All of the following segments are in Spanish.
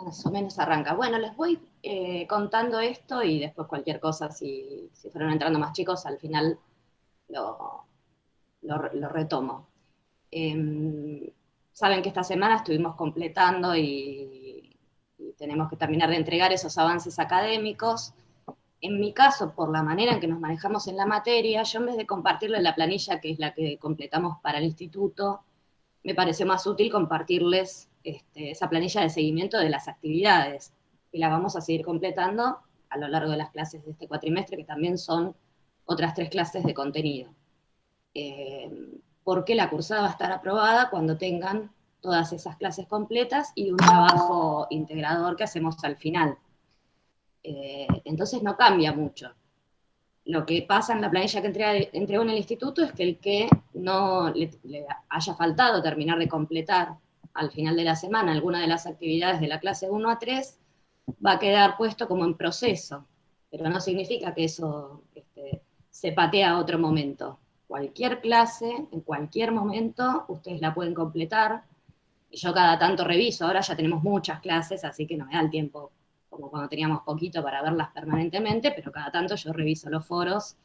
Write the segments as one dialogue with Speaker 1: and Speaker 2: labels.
Speaker 1: Más o menos arranca. Bueno, les voy contando esto y después cualquier cosa, si fueron entrando más chicos, al final lo, lo retomo. Saben que esta semana estuvimos completando y tenemos que terminar de entregar esos avances académicos. En mi caso, por la manera en que nos manejamos en la materia, yo en vez de compartirles la planilla, que es la que completamos para el instituto, me pareció más útil compartirles esa planilla de seguimiento de las actividades, y la vamos a seguir completando a lo largo de las clases de este cuatrimestre, que también son otras 3 clases de contenido. Porque la cursada va a estar aprobada cuando tengan todas esas clases completas y un trabajo integrador que hacemos al final. Entonces no cambia mucho. Lo que pasa en la planilla que entregó en el instituto es que el que no le haya faltado terminar de completar al final de la semana alguna de las actividades de la clase 1 a 3 va a quedar puesto como en proceso, pero no significa que eso se patea a otro momento. Cualquier clase, en cualquier momento, ustedes la pueden completar, y yo cada tanto reviso, ahora ya tenemos muchas clases, así que no me da el tiempo como cuando teníamos poquito para verlas permanentemente, pero cada tanto yo reviso los foros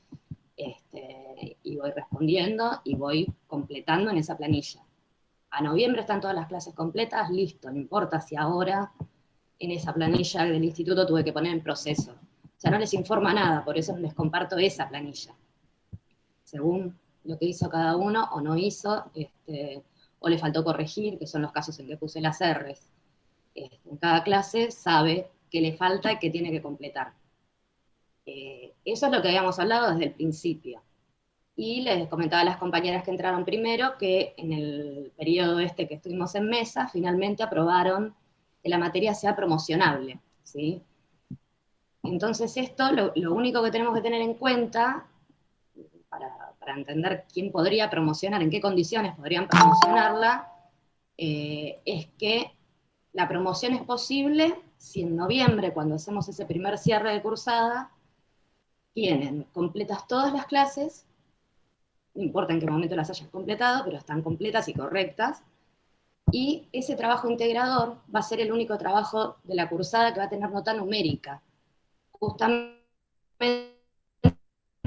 Speaker 1: y voy respondiendo y voy completando en esa planilla. A noviembre están todas las clases completas, listo, no importa si ahora en esa planilla del instituto tuve que poner en proceso. O sea, no les informa nada, por eso les comparto esa planilla. Según lo que hizo cada uno o no hizo, o le faltó corregir, que son los casos en que puse las R's. En cada clase sabe qué le falta y qué tiene que completar. Eso es lo que habíamos hablado desde el principio. Y les comentaba a las compañeras que entraron primero que en el periodo que estuvimos en mesa, finalmente aprobaron que la materia sea promocionable, ¿sí? Entonces esto, lo único que tenemos que tener en cuenta, para entender quién podría promocionar, en qué condiciones podrían promocionarla, es que la promoción es posible si en noviembre, cuando hacemos ese primer cierre de cursada, tienen completas todas las clases, no importa en qué momento las hayas completado, pero están completas y correctas, y ese trabajo integrador va a ser el único trabajo de la cursada que va a tener nota numérica, justamente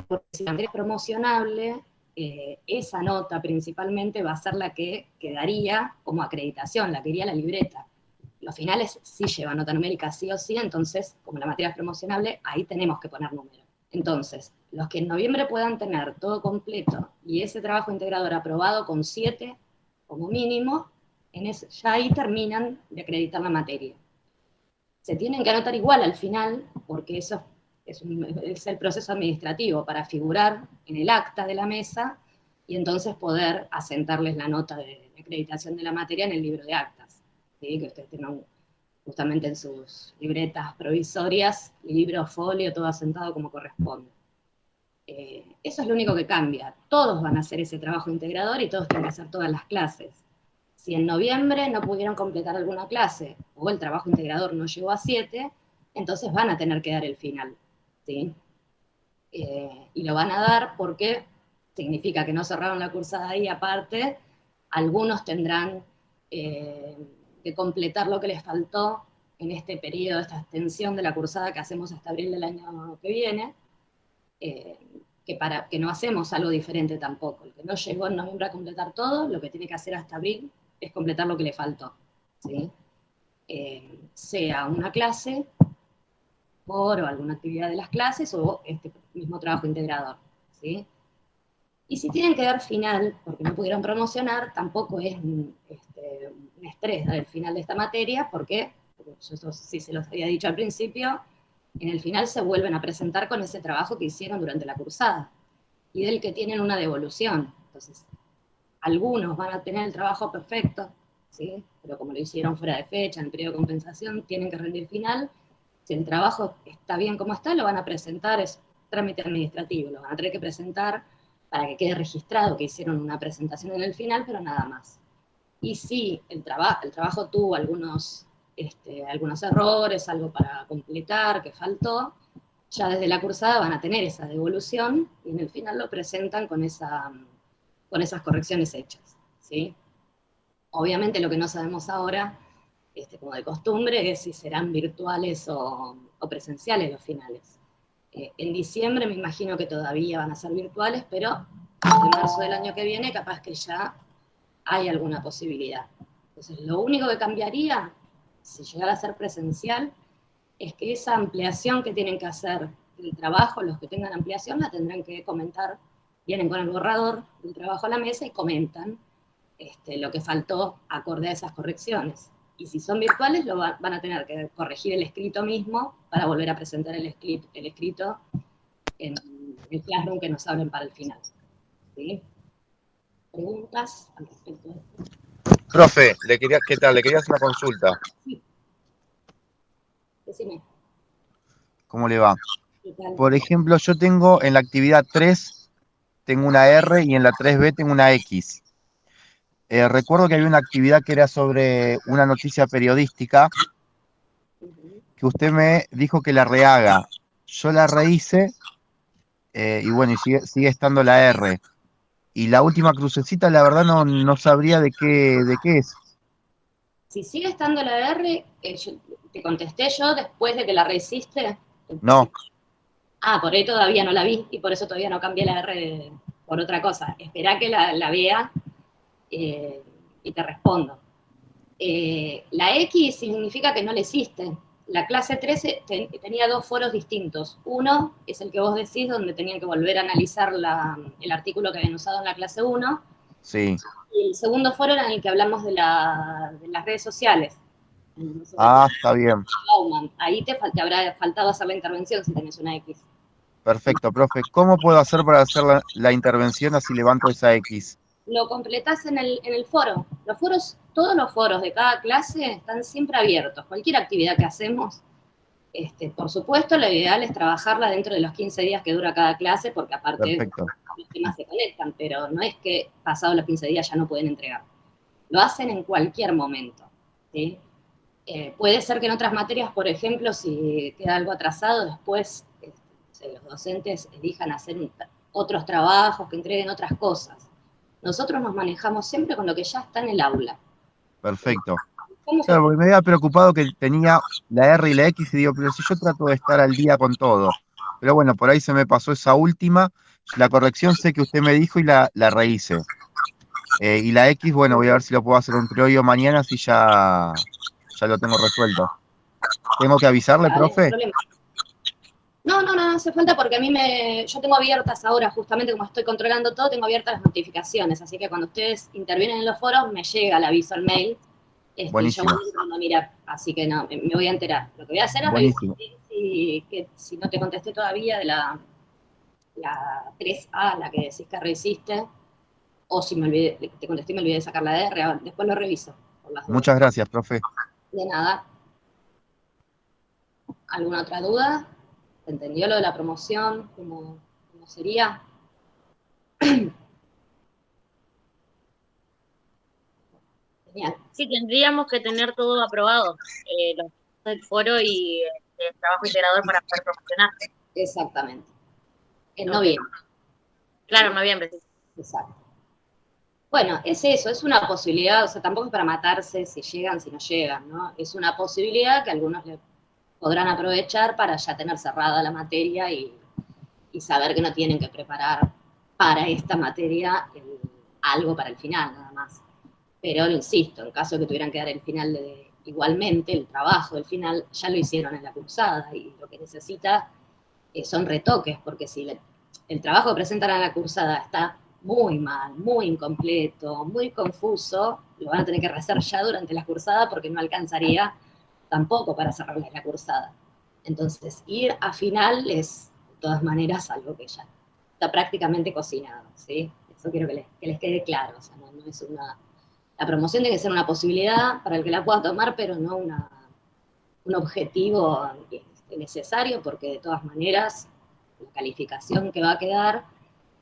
Speaker 1: porque si la materia es promocionable, esa nota principalmente va a ser la que quedaría como acreditación, la que iría a la libreta. Los finales sí llevan nota numérica sí o sí, entonces, como la materia es promocionable, ahí tenemos que poner número. Entonces, los que en noviembre puedan tener todo completo y ese trabajo integrador aprobado con 7 como mínimo, ya ahí terminan de acreditar la materia. Se tienen que anotar igual al final, porque eso es el proceso administrativo para figurar en el acta de la mesa y entonces poder asentarles la nota de acreditación de la materia en el libro de actas, ¿sí? Que ustedes tengan justamente en sus libretas provisorias, libro, folio, todo asentado como corresponde. Eso es lo único que cambia. Todos van a hacer ese trabajo integrador y todos tienen que hacer todas las clases. Si en noviembre no pudieron completar alguna clase o el trabajo integrador no llegó a 7, entonces van a tener que dar el final, ¿sí? Y lo van a dar porque significa que no cerraron la cursada ahí aparte, algunos tendrán que completar lo que les faltó en este periodo, esta extensión de la cursada que hacemos hasta abril del año que viene, que no hacemos algo diferente tampoco. El que no llegó en noviembre a completar todo, lo que tiene que hacer hasta abril es completar lo que le faltó, ¿sí? Sea una clase, o alguna actividad de las clases, o este mismo trabajo integrador, ¿sí? Y si tienen que dar final, porque no pudieron promocionar, tampoco es un estrés dar el final de esta materia, porque yo sí se los había dicho al principio, en el final se vuelven a presentar con ese trabajo que hicieron durante la cursada, y del que tienen una devolución. Entonces, algunos van a tener el trabajo perfecto, ¿sí? Pero como lo hicieron fuera de fecha, en el periodo de compensación, tienen que rendir final. Si el trabajo está bien como está, lo van a presentar, es trámite administrativo, lo van a tener que presentar para que quede registrado que hicieron una presentación en el final, pero nada más. Y si el trabajo tuvo algunos errores, algo para completar, que faltó, ya desde la cursada van a tener esa devolución y en el final lo presentan con esas correcciones hechas, ¿sí? Obviamente lo que no sabemos ahora como de costumbre, es si serán virtuales o presenciales los finales. En diciembre me imagino que todavía van a ser virtuales, pero en marzo del año que viene capaz que ya hay alguna posibilidad. Entonces, lo único que cambiaría, si llegara a ser presencial, es que esa ampliación que tienen que hacer del trabajo, los que tengan ampliación, la tendrán que comentar, vienen con el borrador del trabajo a la mesa y comentan lo que faltó acorde a esas correcciones. Y si son virtuales, van a tener que corregir el escrito mismo para volver a presentar el escrito en el Classroom que nos hablen para el final. ¿Sí? ¿Preguntas al respecto de esto?
Speaker 2: Profe, ¿qué tal? Le quería hacer una consulta.
Speaker 1: Sí. Decime.
Speaker 2: ¿Cómo le va?
Speaker 1: ¿Qué tal?
Speaker 2: Por ejemplo, yo tengo en la actividad 3, tengo una R y en la 3B tengo una X. Recuerdo que había una actividad que era sobre una noticia periodística que usted me dijo que la rehaga. Yo la rehice y bueno, y sigue estando la R. Y la última crucecita, la verdad no sabría de qué es.
Speaker 1: Si sigue estando la R, te contesté yo después de que la rehiciste.
Speaker 2: No,
Speaker 1: Por ahí todavía no la vi y por eso todavía no cambié la R por otra cosa. Esperá que la vea y te respondo. La X significa que no le hiciste. La clase 13 tenía dos foros distintos. Uno es el que vos decís, donde tenían que volver a analizar el artículo que habían usado en la clase 1.
Speaker 2: sí.
Speaker 1: Y el segundo foro era en el que hablamos de las redes sociales.
Speaker 2: Ah, está bien.
Speaker 1: Ahí te habrá faltado hacer la intervención si tenés una X.
Speaker 2: Perfecto, profe. ¿Cómo puedo hacer para hacer la intervención así levanto esa X?
Speaker 1: Lo completás en el foro. Todos los foros de cada clase están siempre abiertos. Cualquier actividad que hacemos, por supuesto, lo ideal es trabajarla dentro de los 15 días que dura cada clase, porque aparte
Speaker 2: Perfecto.
Speaker 1: los temas se conectan, pero no es que pasados los 15 días ya no pueden entregar. Lo hacen en cualquier momento. ¿Sí? Puede ser que en otras materias, por ejemplo, si queda algo atrasado, después los docentes elijan hacer otros trabajos, que entreguen otras cosas. Nosotros nos manejamos siempre con lo que ya está en el aula.
Speaker 2: Perfecto.
Speaker 1: ¿Cómo que?
Speaker 2: Claro, porque me había preocupado que tenía la R y la X y digo, pero si yo trato de estar al día con todo. Pero bueno, por ahí se me pasó esa última. La corrección sé que usted me dijo y la rehice. Y la X, bueno, voy a ver si lo puedo hacer entre hoy o mañana, si ya lo tengo resuelto. ¿Tengo que avisarle,
Speaker 1: Dale, no hay
Speaker 2: profe?
Speaker 1: problema. No hace falta porque yo tengo abiertas ahora, justamente como estoy controlando todo, tengo abiertas las notificaciones, así que cuando ustedes intervienen en los foros, me llega el aviso al mail, y yo voy
Speaker 2: Buenísimo,
Speaker 1: entrando a mirar, así que no, me voy a enterar. Lo que voy a hacer es revisar
Speaker 2: buenísimo.
Speaker 1: si no te contesté todavía de la 3A, la que decís que resiste, o si te contesté y me olvidé de sacar la R, después lo reviso, por las dudas.
Speaker 2: Muchas gracias, profe.
Speaker 1: De nada. ¿Alguna otra duda? ¿Se entendió lo de la promoción? ¿Cómo sería? Genial.
Speaker 3: Sí, tendríamos que tener todo aprobado, los del foro y el trabajo integrador para poder promocionar.
Speaker 1: Exactamente. En
Speaker 3: Ok.
Speaker 1: noviembre.
Speaker 3: Claro, en noviembre, sí.
Speaker 1: Exacto. Bueno, es eso, es una posibilidad, o sea, tampoco es para matarse si llegan, si no llegan, ¿no? Es una posibilidad que algunos le podrán aprovechar para ya tener cerrada la materia y saber que no tienen que preparar para esta materia algo para el final, nada más. Pero insisto, en caso de que tuvieran que dar el final igualmente, el trabajo del final, ya lo hicieron en la cursada y lo que necesita son retoques, porque si el trabajo que presentan en la cursada está muy mal, muy incompleto, muy confuso, lo van a tener que rehacer ya durante la cursada porque no alcanzaría tampoco para cerrarles la cursada. Entonces, ir a final es, de todas maneras, algo que ya está prácticamente cocinado, ¿sí? Eso quiero que les quede claro, o sea, no es la promoción tiene que ser una posibilidad para el que la pueda tomar, pero no un objetivo necesario, porque de todas maneras la calificación que va a quedar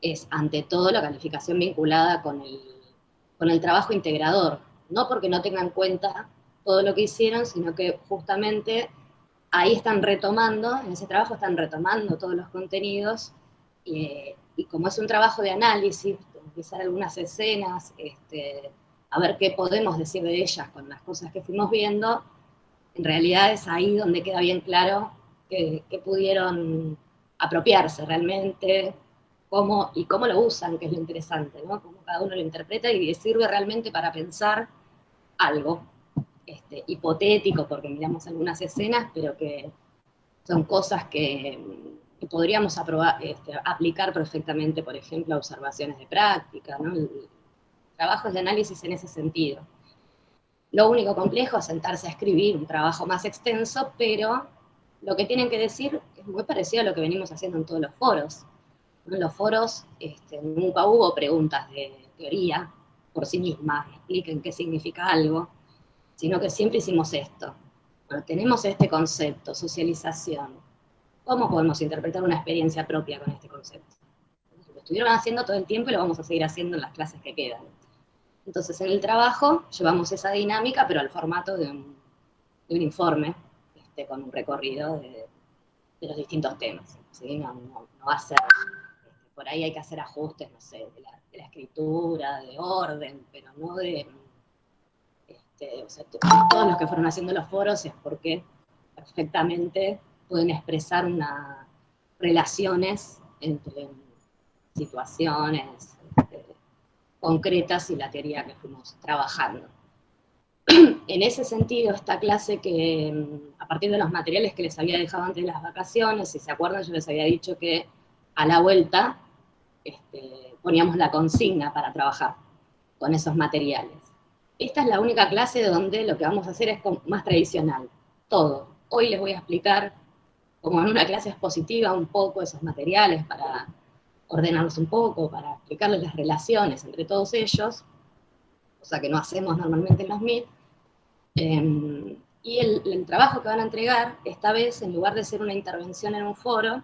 Speaker 1: es ante todo la calificación vinculada con el trabajo integrador, no porque no tengan en cuenta todo lo que hicieron, sino que justamente ahí están retomando, en ese trabajo están retomando todos los contenidos, y como es un trabajo de análisis, analizar algunas escenas, a ver qué podemos decir de ellas con las cosas que fuimos viendo, en realidad es ahí donde queda bien claro que pudieron apropiarse realmente, cómo lo usan, que es lo interesante, ¿no? Cómo cada uno lo interpreta y sirve realmente para pensar algo hipotético, porque miramos algunas escenas, pero que son cosas que podríamos aplicar perfectamente, por ejemplo, a observaciones de práctica, ¿no? El trabajo es de análisis en ese sentido. Lo único complejo es sentarse a escribir un trabajo más extenso, pero lo que tienen que decir es muy parecido a lo que venimos haciendo en todos los foros. En los foros nunca hubo preguntas de teoría por sí mismas, expliquen qué significa algo, sino que siempre hicimos esto. Bueno, tenemos este concepto, socialización. ¿Cómo podemos interpretar una experiencia propia con este concepto? Lo estuvieron haciendo todo el tiempo y lo vamos a seguir haciendo en las clases que quedan. Entonces, en el trabajo llevamos esa dinámica, pero al formato de un informe, con un recorrido de los distintos temas. ¿Sí? No va a ser, por ahí hay que hacer ajustes, no sé, de la escritura, de orden, pero no de... o sea, todos los que fueron haciendo los foros es porque perfectamente pueden expresar relaciones entre situaciones concretas y la teoría que fuimos trabajando. En ese sentido, esta clase que, a partir de los materiales que les había dejado antes de las vacaciones, si se acuerdan, yo les había dicho que a la vuelta poníamos la consigna para trabajar con esos materiales. Esta es la única clase donde lo que vamos a hacer es más tradicional, todo. Hoy les voy a explicar, como en una clase expositiva, un poco esos materiales para ordenarlos un poco, para explicarles las relaciones entre todos ellos, cosa que no hacemos normalmente en los MIT. Y el trabajo que van a entregar, esta vez, en lugar de ser una intervención en un foro,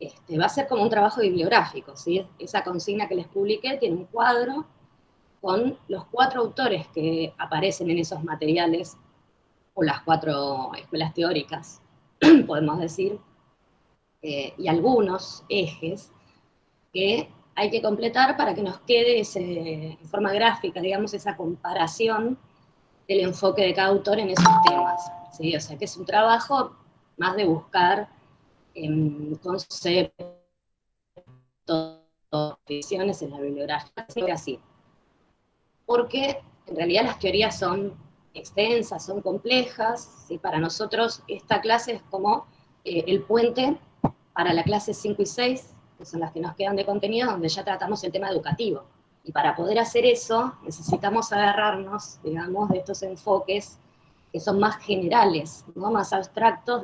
Speaker 1: va a ser como un trabajo bibliográfico, ¿sí? Esa consigna que les publiqué tiene un cuadro con los 4 autores que aparecen en esos materiales, o las 4 escuelas teóricas, podemos decir, y algunos ejes que hay que completar para que nos quede en forma gráfica, digamos, esa comparación del enfoque de cada autor en esos temas, ¿sí? O sea, que es un trabajo más de buscar conceptos, definiciones en la bibliografía, así. Porque en realidad las teorías son extensas, son complejas, ¿sí? Para nosotros esta clase es como el puente para la clase 5 y 6, que son las que nos quedan de contenido, donde ya tratamos el tema educativo. Y para poder hacer eso, necesitamos agarrarnos, digamos, de estos enfoques que son más generales, ¿no? Más abstractos,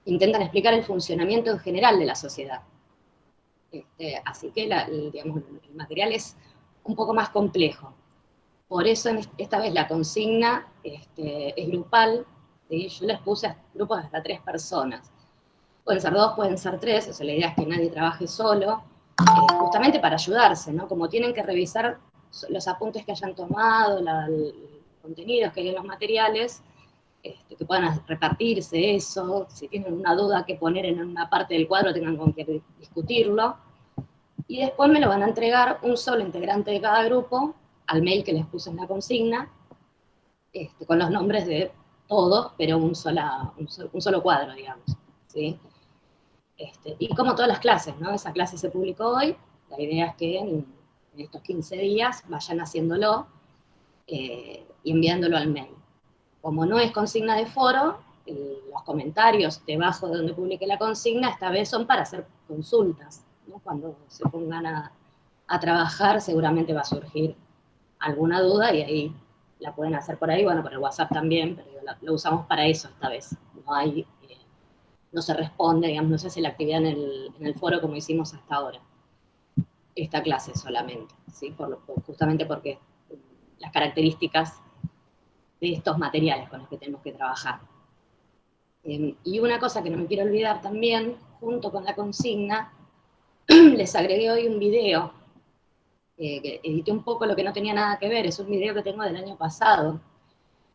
Speaker 1: intentan explicar el funcionamiento en general de la sociedad. Así que digamos, el material es un poco más complejo. Por eso esta vez la consigna es grupal, ¿sí? Yo les puse a grupos de hasta 3 personas. Pueden ser 2, pueden ser 3, o sea, la idea es que nadie trabaje solo, justamente para ayudarse, ¿no? Como tienen que revisar los apuntes que hayan tomado, los contenidos que hay en los materiales, que puedan repartirse eso, si tienen una duda que poner en una parte del cuadro tengan con que discutirlo, y después me lo van a entregar un solo integrante de cada grupo, al mail que les puse en la consigna, con los nombres de todos, pero un solo cuadro, digamos, ¿sí? Y como todas las clases, ¿no? Esa clase se publicó hoy, la idea es que en estos 15 días vayan haciéndolo y enviándolo al mail. Como no es consigna de foro, los comentarios debajo de donde publique la consigna esta vez son para hacer consultas, ¿no? Cuando se pongan a trabajar seguramente va a surgir alguna duda y ahí la pueden hacer por ahí, bueno, por el WhatsApp también, pero lo usamos para eso esta vez. No se responde, digamos, no se hace la actividad en el foro como hicimos hasta ahora. Esta clase solamente, ¿sí? Justamente porque las características de estos materiales con los que tenemos que trabajar. Y una cosa que no me quiero olvidar también, junto con la consigna, les agregué hoy un video, que edité un poco lo que no tenía nada que ver, es un video que tengo del año pasado,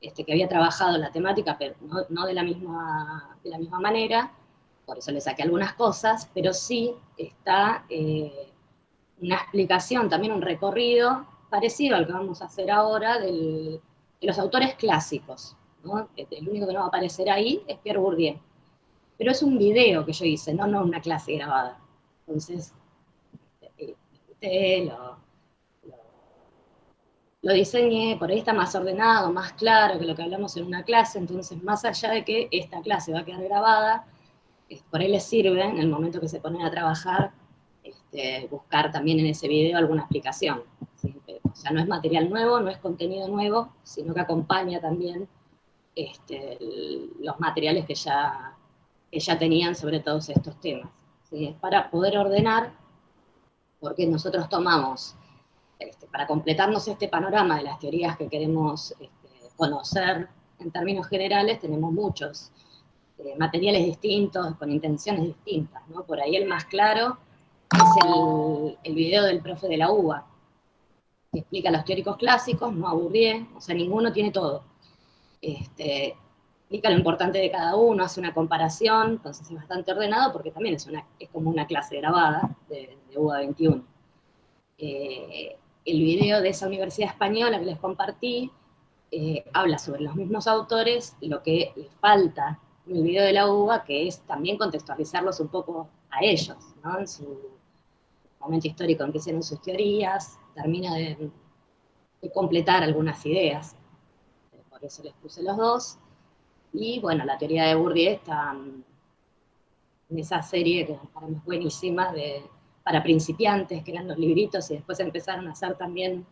Speaker 1: que había trabajado la temática, pero no de la misma manera, por eso le saqué algunas cosas, pero sí está una explicación, también un recorrido parecido al que vamos a hacer ahora de los autores clásicos, ¿no? El único que no va a aparecer ahí es Pierre Bourdieu. Pero es un video que yo hice, no una clase grabada. Entonces, lo diseñé, por ahí está más ordenado, más claro que lo que hablamos en una clase, entonces más allá de que esta clase va a quedar grabada, por ahí les sirve en el momento que se ponen a trabajar, buscar también en ese video alguna explicación. ¿Sí? O sea, no es material nuevo, no es contenido nuevo, sino que acompaña también los materiales que ya tenían sobre todos estos temas. ¿Sí? Es para poder ordenar, porque nosotros tomamos, para completarnos este panorama de las teorías que queremos conocer en términos generales, tenemos muchos materiales distintos, con intenciones distintas, ¿no? Por ahí el más claro es el video del profe de la UBA, que explica los teóricos clásicos, no a Bourdieu, o sea, ninguno tiene todo. Explica lo importante de cada uno, hace una comparación, entonces es bastante ordenado porque también es como una clase grabada de UBA 21. El video de esa universidad española que les compartí habla sobre los mismos autores, lo que les falta en el video de la UBA, que es también contextualizarlos un poco a ellos, ¿no? En su momento histórico en que hicieron sus teorías, termina de completar algunas ideas. Por eso les puse los dos. Y bueno, la teoría de Bourdieu está en esa serie que para mí es buenísima, para principiantes, que eran los libritos, y después empezaron a hacer también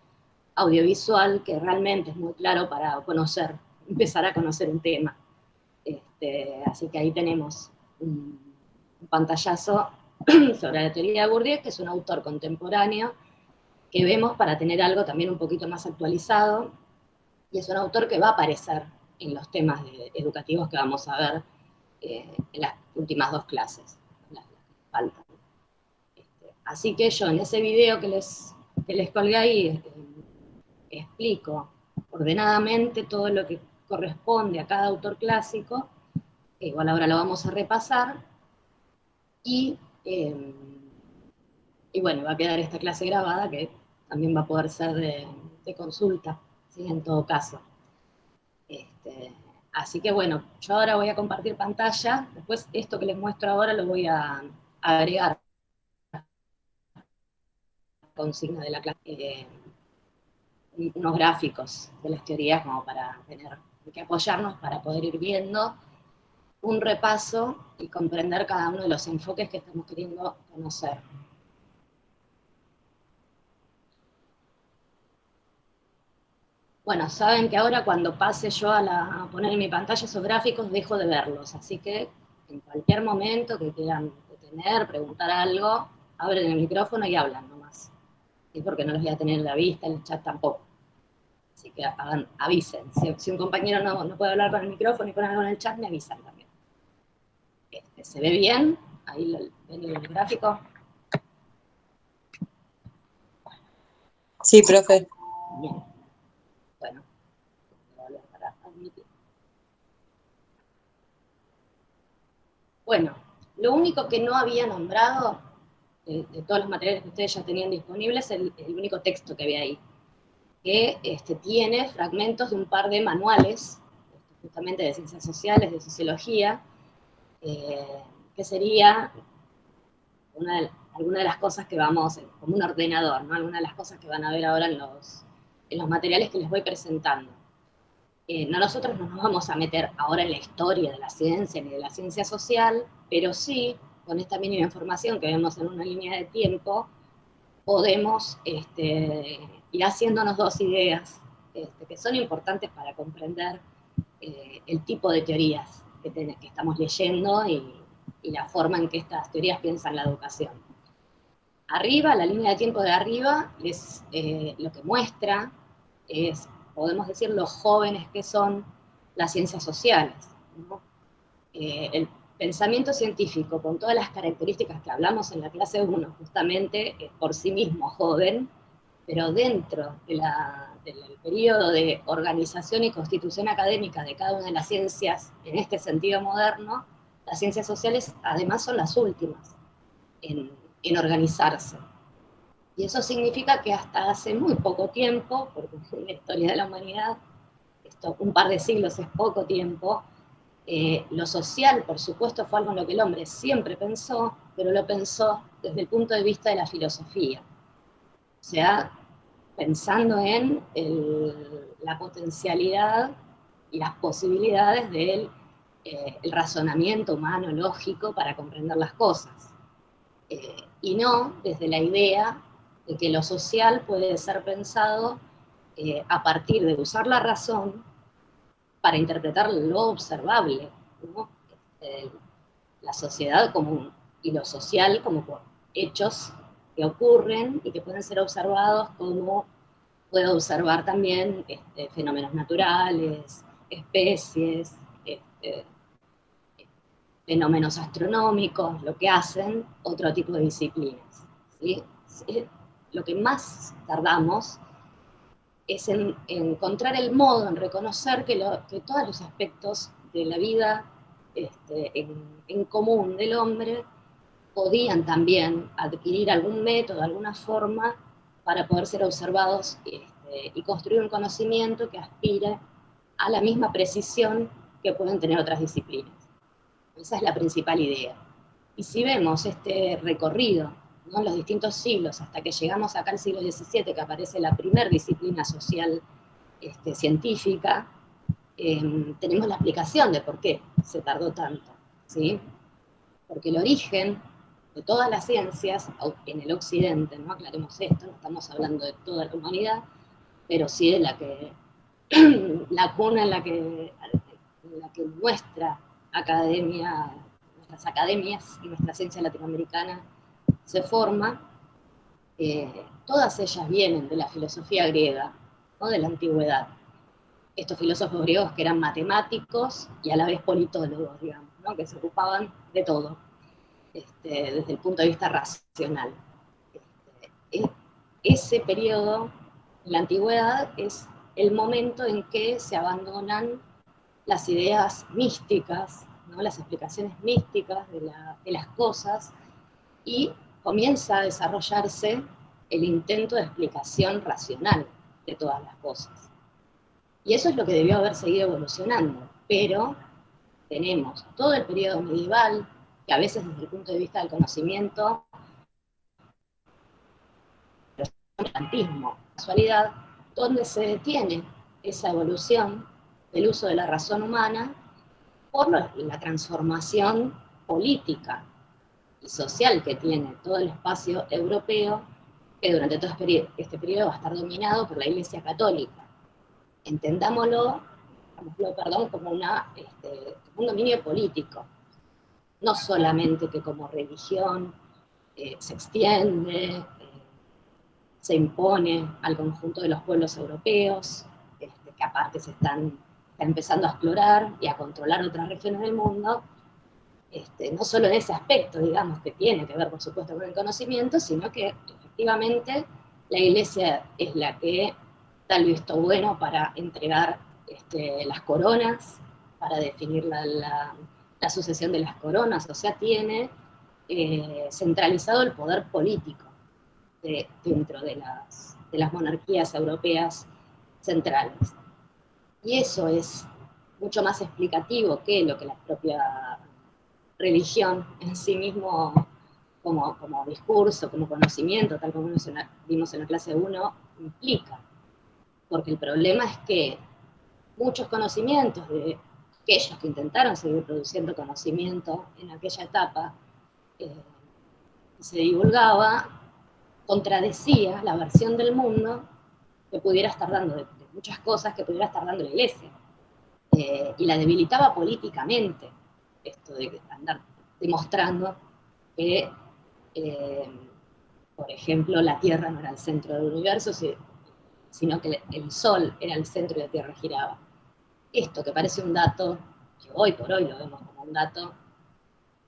Speaker 1: audiovisual, que realmente es muy claro para empezar a conocer un tema. Así que ahí tenemos un pantallazo sobre la teoría de Bourdieu, que es un autor contemporáneo, que vemos para tener algo también un poquito más actualizado, y es un autor que va a aparecer en los temas educativos que vamos a ver en las últimas dos clases, las que faltan. Así que yo en ese video que les colgué ahí, explico ordenadamente todo lo que corresponde a cada autor clásico, igual ahora lo vamos a repasar, y bueno, va a quedar esta clase grabada que también va a poder ser de consulta, ¿sí? En todo caso. Así que bueno, yo ahora voy a compartir pantalla, después esto que les muestro ahora lo voy a agregar con signo de la clase, unos gráficos de las teorías como para tener que apoyarnos para poder ir viendo un repaso y comprender cada uno de los enfoques que estamos queriendo conocer. Bueno, saben que ahora cuando pase yo a poner en mi pantalla esos gráficos dejo de verlos, así que en cualquier momento que quieran detener, preguntar algo, abren el micrófono y hablan nomás. ¿Sí? Porque no los voy a tener en la vista, en el chat tampoco. Así que avisen. Si un compañero no puede hablar con el micrófono y con algo en el chat, me avisan también. ¿Se ve bien? Ahí ven el gráfico.
Speaker 4: Sí, profe.
Speaker 1: Bien. Bueno, voy a volver para admitir. Bueno, lo único que no había nombrado de todos los materiales que ustedes ya tenían disponibles, el único texto que había ahí, que tiene fragmentos de un par de manuales, justamente de ciencias sociales, de sociología, que sería alguna de las cosas que vamos, como un ordenador, ¿no? Alguna de las cosas que van a ver ahora en los materiales que les voy presentando. Nosotros no nos vamos a meter ahora en la historia de la ciencia ni de la ciencia social, pero sí, con esta mínima información que vemos en una línea de tiempo, podemos ir haciéndonos dos ideas que son importantes para comprender el tipo de teorías que estamos leyendo y la forma en que estas teorías piensan la educación. Arriba, la línea de tiempo de arriba, lo que muestra es, podemos decir, los jóvenes que son las ciencias sociales, ¿no? El pensamiento científico, con todas las características que hablamos en la clase 1, justamente es por sí mismo joven, pero dentro del periodo de organización y constitución académica de cada una de las ciencias, en este sentido moderno, las ciencias sociales además son las últimas en organizarse. Y eso significa que hasta hace muy poco tiempo, porque en la historia de la humanidad, un par de siglos es poco tiempo, lo social, por supuesto, fue algo en lo que el hombre siempre pensó, pero lo pensó desde el punto de vista de la filosofía. O sea, pensando en la potencialidad y las posibilidades del el razonamiento humano, lógico, para comprender las cosas. Y no desde la idea de que lo social puede ser pensado a partir de usar la razón para interpretar lo observable, ¿no? La sociedad común y lo social como hechos que ocurren y que pueden ser observados como puedo observar también fenómenos naturales, especies, fenómenos astronómicos, lo que hacen otro tipo de disciplinas, ¿sí? Lo que más tardamos es en encontrar el modo, en reconocer que todos los aspectos de la vida en común del hombre podían también adquirir algún método, alguna forma para poder ser observados y construir un conocimiento que aspire a la misma precisión que pueden tener otras disciplinas. Esa es la principal idea. Y si vemos este recorrido, ¿no?, en los distintos siglos, hasta que llegamos acá al siglo XVII, que aparece la primera disciplina social científica, tenemos la explicación de por qué se tardó tanto, ¿sí? Porque el origen de todas las ciencias en el occidente, ¿no?, aclaremos esto, no estamos hablando de toda la humanidad, pero sí de la cuna en la que nuestra academia, nuestras academias y nuestra ciencia latinoamericana se forma, todas ellas vienen de la filosofía griega, ¿no?, de la antigüedad. Estos filósofos griegos que eran matemáticos y a la vez politólogos, digamos, ¿no?, que se ocupaban de todo, desde el punto de vista racional. Ese periodo, la antigüedad, es el momento en que se abandonan las ideas místicas, ¿no?, las explicaciones místicas de las cosas, y comienza a desarrollarse el intento de explicación racional de todas las cosas. Y eso es lo que debió haber seguido evolucionando, pero tenemos todo el periodo medieval, que a veces desde el punto de vista del conocimiento, el antismo, casualidad, donde se detiene esa evolución del uso de la razón humana por la transformación política y social que tiene todo el espacio europeo, que durante todo este periodo va a estar dominado por la Iglesia Católica. Entendámoslo, perdón, como un dominio político, no solamente que como religión se extiende, se impone al conjunto de los pueblos europeos, que aparte se están empezando a explorar y a controlar otras regiones del mundo, no solo en ese aspecto, digamos, que tiene que ver, por supuesto, con el conocimiento, sino que efectivamente la Iglesia es la que da el visto bueno para entregar las coronas, para definir la sucesión de las coronas, o sea, tiene centralizado el poder político dentro de las monarquías europeas centrales. Y eso es mucho más explicativo que lo que la propia religión en sí mismo, como discurso, como conocimiento, tal como vimos en la clase 1, implica. Porque el problema es que muchos conocimientos de aquellos que intentaron seguir produciendo conocimiento en aquella etapa, se divulgaba, contradecía la versión del mundo que pudiera estar dando, de muchas cosas que pudiera estar dando la Iglesia, y la debilitaba políticamente, esto de andar demostrando que, por ejemplo, la Tierra no era el centro del universo, sino que el Sol era el centro y la Tierra giraba. Esto que parece un dato, que hoy por hoy lo vemos como un dato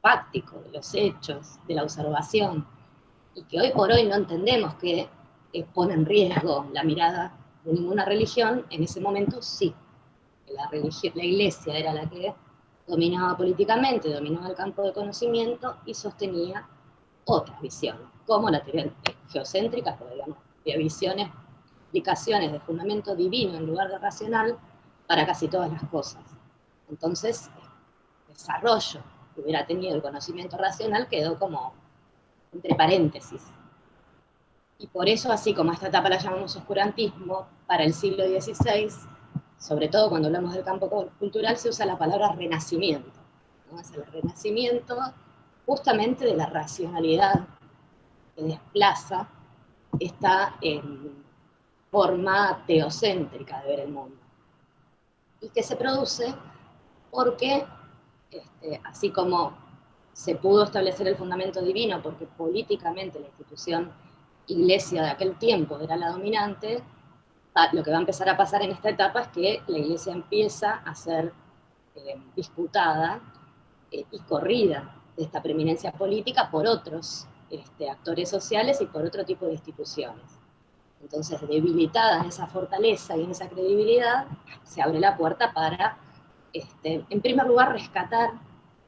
Speaker 1: fáctico, de los hechos, de la observación, y que hoy por hoy no entendemos que pone en riesgo la mirada de ninguna religión, en ese momento sí. La Iglesia era la que dominaba políticamente, dominaba el campo de conocimiento y sostenía otras visiones, como la teoría geocéntrica, porque digamos, había visiones, explicaciones de fundamento divino en lugar de racional para casi todas las cosas. Entonces, el desarrollo que hubiera tenido el conocimiento racional quedó como entre paréntesis. Y por eso, así como a esta etapa la llamamos oscurantismo, para el siglo XVI, sobre todo cuando hablamos del campo cultural, se usa la palabra renacimiento, ¿no? Es el renacimiento justamente de la racionalidad que desplaza esta forma teocéntrica de ver el mundo. Y que se produce porque, así como se pudo establecer el fundamento divino, porque políticamente la institución iglesia de aquel tiempo era la dominante, lo que va a empezar a pasar en esta etapa es que la iglesia empieza a ser disputada y corrida de esta preeminencia política por otros actores sociales y por otro tipo de instituciones. Entonces, debilitada en esa fortaleza y en esa credibilidad, se abre la puerta para, en primer lugar, rescatar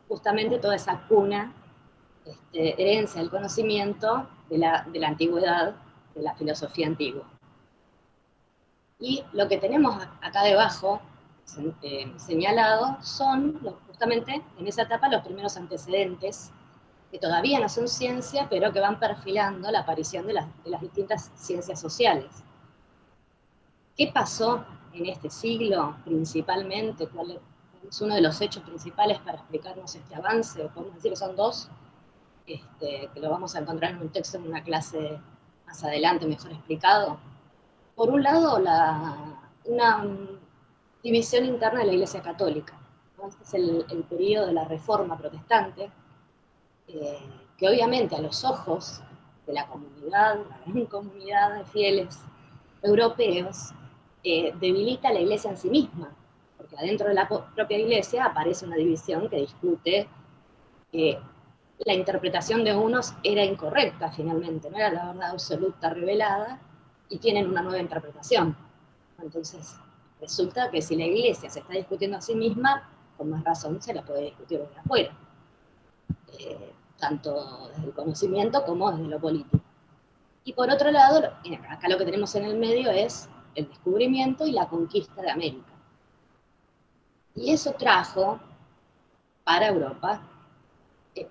Speaker 1: justamente toda esa cuna, herencia del conocimiento de la antigüedad, de la filosofía antigua. Y lo que tenemos acá debajo, señalado, son justamente en esa etapa los primeros antecedentes, que todavía no son ciencia, pero que van perfilando la aparición de las distintas ciencias sociales. ¿Qué pasó en este siglo principalmente? ¿Cuál es uno de los hechos principales para explicarnos este avance? Podemos decir que son dos, que lo vamos a encontrar en un texto en una clase más adelante, mejor explicado. Por un lado, una división interna de la Iglesia Católica, ¿no? Este es el periodo de la Reforma Protestante, que obviamente a los ojos de la comunidad, la gran comunidad de fieles europeos, debilita a la Iglesia en sí misma, porque adentro de la propia Iglesia aparece una división que discute la interpretación de unos era incorrecta finalmente, no era la verdad absoluta revelada, y tienen una nueva interpretación. Entonces, resulta que si la Iglesia se está discutiendo a sí misma, con más razón se la puede discutir desde afuera, tanto desde el conocimiento como desde lo político. Y por otro lado, acá lo que tenemos en el medio es el descubrimiento y la conquista de América. Y eso trajo para Europa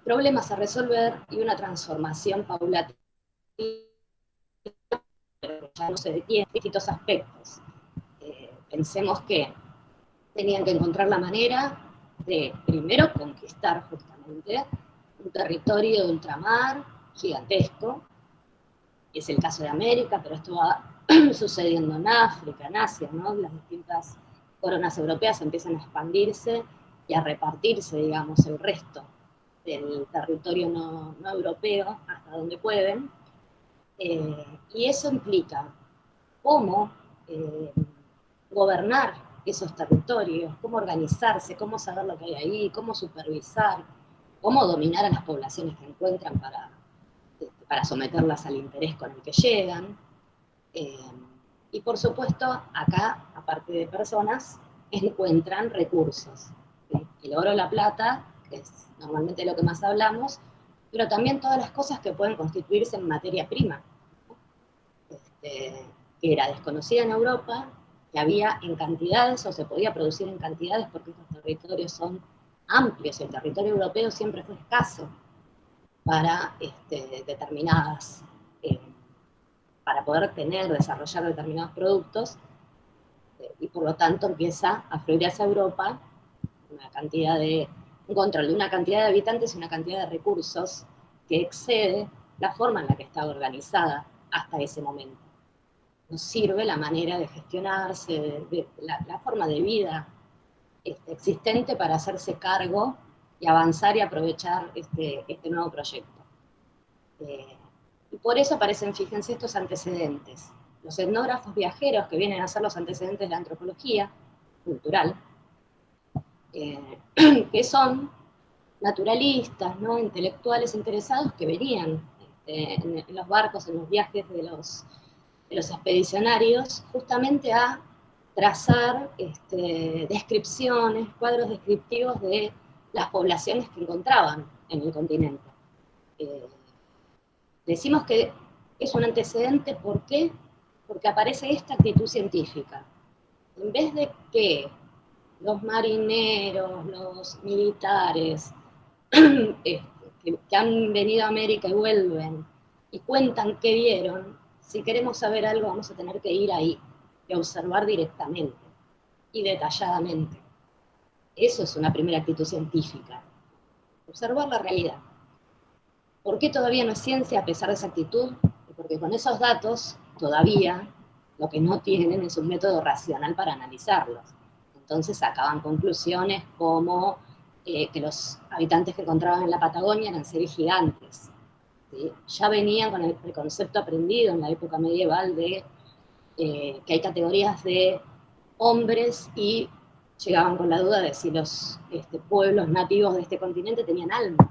Speaker 1: problemas a resolver y una transformación paulatina, ya no se detiene en distintos aspectos. Pensemos que tenían que encontrar la manera de, primero, conquistar justamente un territorio de ultramar gigantesco, que es el caso de América, pero esto va sucediendo en África, en Asia, ¿no? Las distintas coronas europeas empiezan a expandirse y a repartirse, digamos, el resto del territorio no europeo hasta donde pueden, y eso implica cómo gobernar esos territorios, cómo organizarse, cómo saber lo que hay ahí, cómo supervisar, cómo dominar a las poblaciones que encuentran para someterlas al interés con el que llegan. Y por supuesto, acá, aparte de personas, encuentran recursos. ¿Sí? El oro, la plata, que es normalmente lo que más hablamos, pero también todas las cosas que pueden constituirse en materia prima, que era desconocida en Europa, que había en cantidades o se podía producir en cantidades porque estos territorios son amplios, el territorio europeo siempre fue escaso para determinadas, para poder desarrollar determinados productos, y por lo tanto empieza a fluir hacia Europa un control de una cantidad de habitantes y una cantidad de recursos que excede la forma en la que estaba organizada hasta ese momento. Nos sirve la manera de gestionarse, la forma de vida existente para hacerse cargo y avanzar y aprovechar este nuevo proyecto. Y por eso aparecen, fíjense, estos antecedentes. Los etnógrafos viajeros, que vienen a ser los antecedentes de la antropología cultural, que son naturalistas, ¿no? Intelectuales interesados que venían en los barcos, en los viajes de los expedicionarios, justamente a trazar descripciones, cuadros descriptivos de las poblaciones que encontraban en el continente. Decimos que es un antecedente, ¿por qué? Porque aparece esta actitud científica. En vez de que los marineros, los militares, que han venido a América y vuelven, y cuentan qué vieron, si queremos saber algo vamos a tener que ir ahí, y observar directamente, y detalladamente. Eso es una primera actitud científica, observar la realidad. ¿Por qué todavía no es ciencia a pesar de esa actitud? Porque con esos datos todavía lo que no tienen es un método racional para analizarlos. Entonces sacaban conclusiones como que los habitantes que encontraban en la Patagonia eran seres gigantes. ¿Sí? Ya venían con el preconcepto aprendido en la época medieval de que hay categorías de hombres y llegaban con la duda de si los pueblos nativos de este continente tenían alma.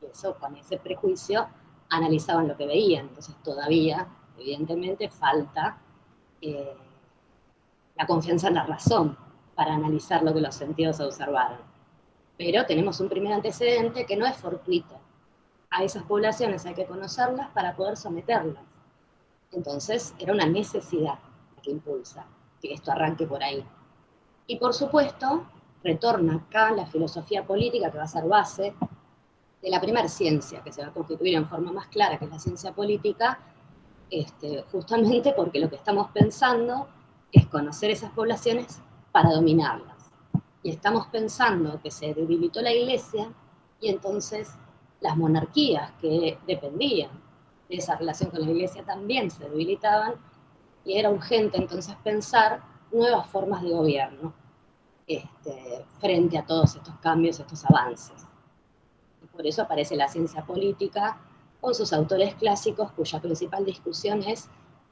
Speaker 1: Y eso, con ese prejuicio, analizaban lo que veían. Entonces todavía, evidentemente, falta la confianza en la razón para analizar lo que los sentidos observaron. Pero tenemos un primer antecedente que no es fortuito. A esas poblaciones hay que conocerlas para poder someterlas. Entonces, era una necesidad que impulsa que esto arranque por ahí. Y por supuesto, retorna acá la filosofía política que va a ser base de la primera ciencia, que se va a constituir en forma más clara, que es la ciencia política, justamente porque lo que estamos pensando es conocer esas poblaciones para dominarlas. Y estamos pensando que se debilitó la Iglesia, y entonces las monarquías que dependían de esa relación con la Iglesia también se debilitaban, y era urgente entonces pensar nuevas formas de gobierno frente a todos estos cambios, estos avances. Y por eso aparece la ciencia política con sus autores clásicos, cuya principal discusión es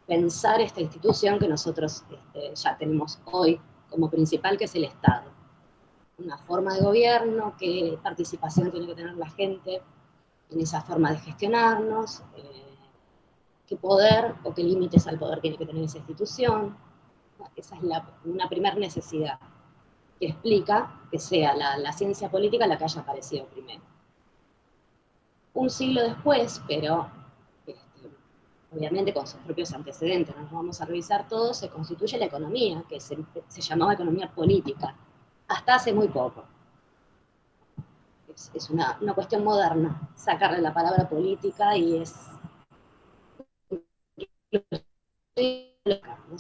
Speaker 1: pensar esta institución que nosotros ya tenemos hoy como principal, que es el Estado. Una forma de gobierno, qué participación tiene que tener la gente en esa forma de gestionarnos, qué poder o qué límites al poder tiene que tener esa institución. Esa es una primera necesidad que explica que sea la ciencia política la que haya aparecido primero. Un siglo después, pero obviamente con sus propios antecedentes, no nos vamos a revisar todos, se constituye la economía, que se llamaba economía política, hasta hace muy poco. Es una cuestión moderna, sacarle la palabra política, y es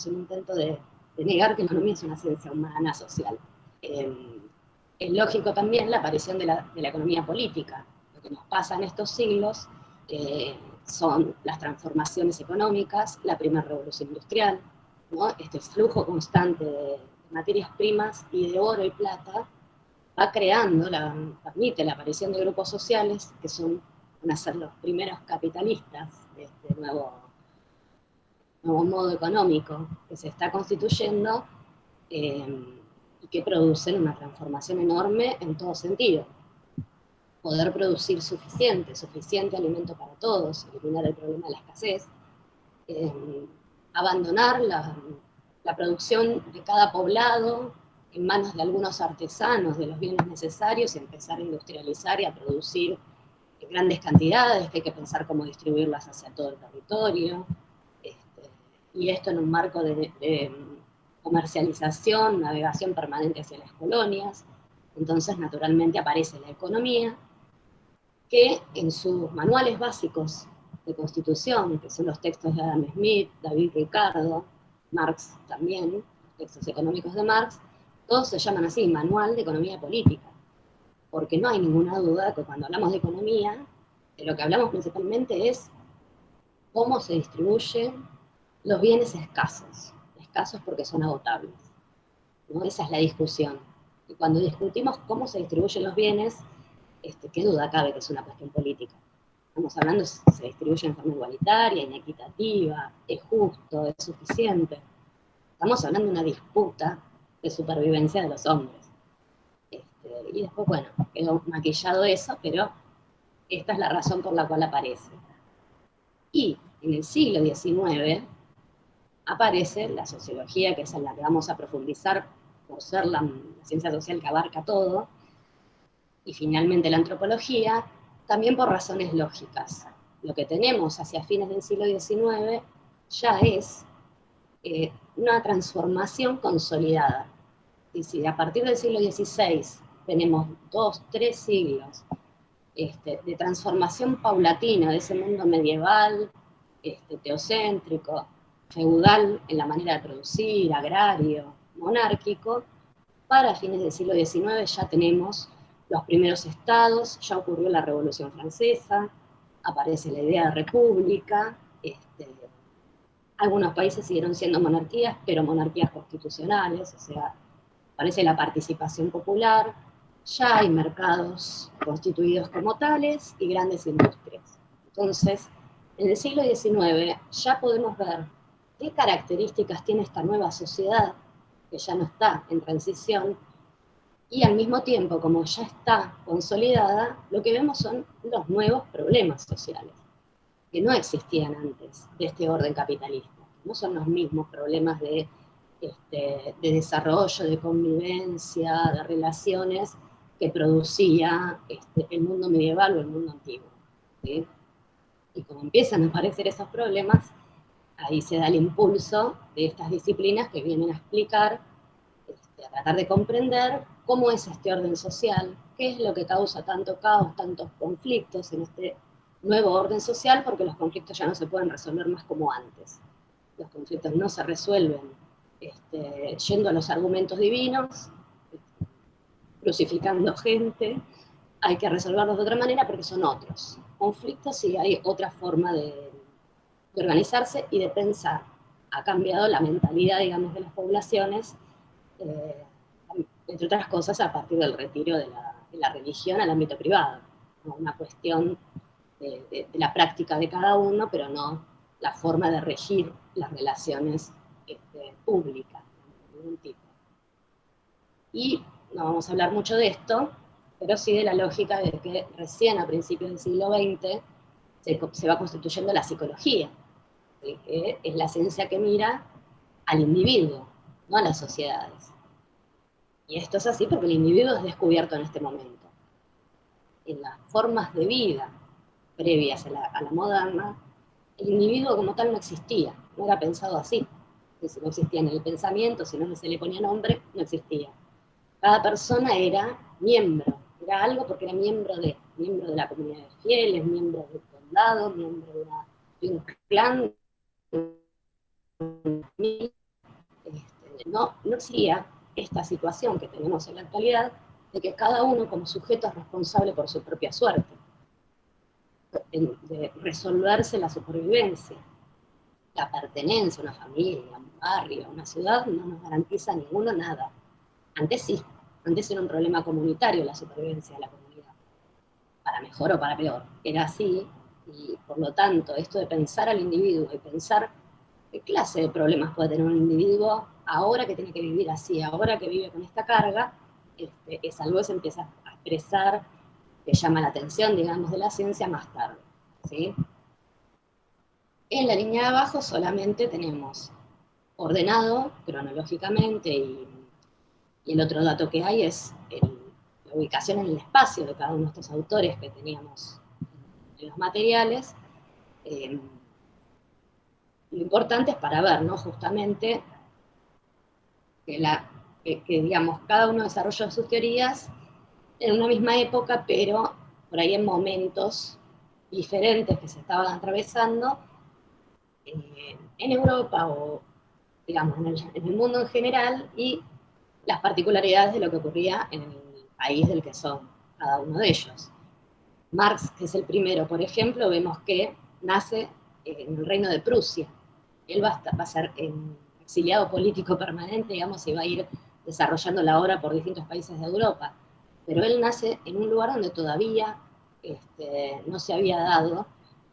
Speaker 1: un intento de negar que la economía es una ciencia humana, social. Es lógico también la aparición de la economía política. Lo que nos pasa en estos siglos son las transformaciones económicas, la primera revolución industrial, ¿no? Este flujo constante de materias primas y de oro y plata va creando, permite la aparición de grupos sociales que van a ser los primeros capitalistas de este nuevo modo económico que se está constituyendo, y que producen una transformación enorme en todo sentido. Poder producir suficiente alimento para todos, eliminar el problema de la escasez, abandonar la producción de cada poblado en manos de algunos artesanos de los bienes necesarios y empezar a industrializar y a producir grandes cantidades, que hay que pensar cómo distribuirlas hacia todo el territorio, y esto en un marco de comercialización, navegación permanente hacia las colonias. Entonces, naturalmente, aparece la economía, que en sus manuales básicos de constitución, que son los textos de Adam Smith, David Ricardo, Marx también, textos económicos de Marx, todos se llaman así, Manual de Economía Política, porque no hay ninguna duda que cuando hablamos de economía, de lo que hablamos principalmente es cómo se distribuyen los bienes escasos porque son agotables, ¿no? Esa es la discusión. Y cuando discutimos cómo se distribuyen los bienes, qué duda cabe que es una cuestión política. Estamos hablando si se distribuye en forma igualitaria, inequitativa, es justo, es suficiente. Estamos hablando de una disputa de supervivencia de los hombres. Y después, bueno, quedó maquillado eso, pero esta es la razón por la cual aparece. Y en el siglo XIX aparece la sociología, que es en la que vamos a profundizar por ser la ciencia social que abarca todo, y finalmente la antropología, también por razones lógicas. lo que tenemos hacia fines del siglo XIX ya es una transformación consolidada. Y si a partir del siglo XVI tenemos 2, 3 siglos de transformación paulatina de ese mundo medieval, teocéntrico, feudal en la manera de producir, agrario, monárquico, para fines del siglo XIX ya tenemos los primeros estados, ya ocurrió la Revolución Francesa, aparece la idea de república, algunos países siguieron siendo monarquías, pero monarquías constitucionales, o sea, aparece la participación popular, ya hay mercados constituidos como tales y grandes industrias. Entonces, en el siglo XIX ya podemos ver qué características tiene esta nueva sociedad, que ya no está en transición, y al mismo tiempo, como ya está consolidada, lo que vemos son los nuevos problemas sociales, que no existían antes de este orden capitalista. No son los mismos problemas de desarrollo, de convivencia, de relaciones que producía el mundo medieval o el mundo antiguo, ¿sí? Y como empiezan a aparecer esos problemas, ahí se da el impulso de estas disciplinas que vienen a explicar, a tratar de comprender cómo es este orden social, qué es lo que causa tanto caos, tantos conflictos en este nuevo orden social, porque los conflictos ya no se pueden resolver más como antes. Los conflictos no se resuelven yendo a los argumentos divinos, crucificando gente, hay que resolverlos de otra manera porque son otros conflictos y hay otra forma de organizarse y de pensar. Ha cambiado la mentalidad, digamos, de las poblaciones, entre otras cosas a partir del retiro de la religión al ámbito privado, ¿no? Una cuestión de la práctica de cada uno, pero no la forma de regir las relaciones públicas de ningún tipo. Y no vamos a hablar mucho de esto, pero sí de la lógica de que recién a principios del siglo XX se va constituyendo la psicología, que es la ciencia que mira al individuo, no a las sociedades. Y esto es así porque el individuo es descubierto en este momento. En las formas de vida previas a la moderna, el individuo como tal no existía, no era pensado así. Si no existía en el pensamiento, si no se le ponía nombre, no existía. Cada persona era miembro, era algo porque era miembro de la comunidad de fieles, miembro del condado, miembro de un clan. No existía esta situación que tenemos en la actualidad de que cada uno como sujeto es responsable por su propia suerte, de resolverse la supervivencia. La pertenencia a una familia, a un barrio, a una ciudad, no nos garantiza a ninguno nada. Antes sí, antes era un problema comunitario la supervivencia de la comunidad, para mejor o para peor. Era así, y por lo tanto, esto de pensar al individuo y pensar qué clase de problemas puede tener un individuo ahora que tiene que vivir así, ahora que vive con esta carga, es algo que se empieza a expresar, que llama la atención, digamos, de la ciencia más tarde, ¿sí? En la línea de abajo solamente tenemos ordenado cronológicamente y el otro dato que hay es la ubicación en el espacio de cada uno de estos autores que teníamos en los materiales. Lo importante es para ver, ¿no? Justamente que digamos, cada uno desarrolló sus teorías en una misma época, pero por ahí en momentos diferentes que se estaban atravesando en Europa o, digamos, en el mundo en general, y las particularidades de lo que ocurría en el país del que son cada uno de ellos. Marx, que es el primero, por ejemplo, vemos que nace en el reino de Prusia. Él va a ser exiliado político permanente, digamos, y va a ir desarrollando la obra por distintos países de Europa. Pero él nace en un lugar donde todavía no se había dado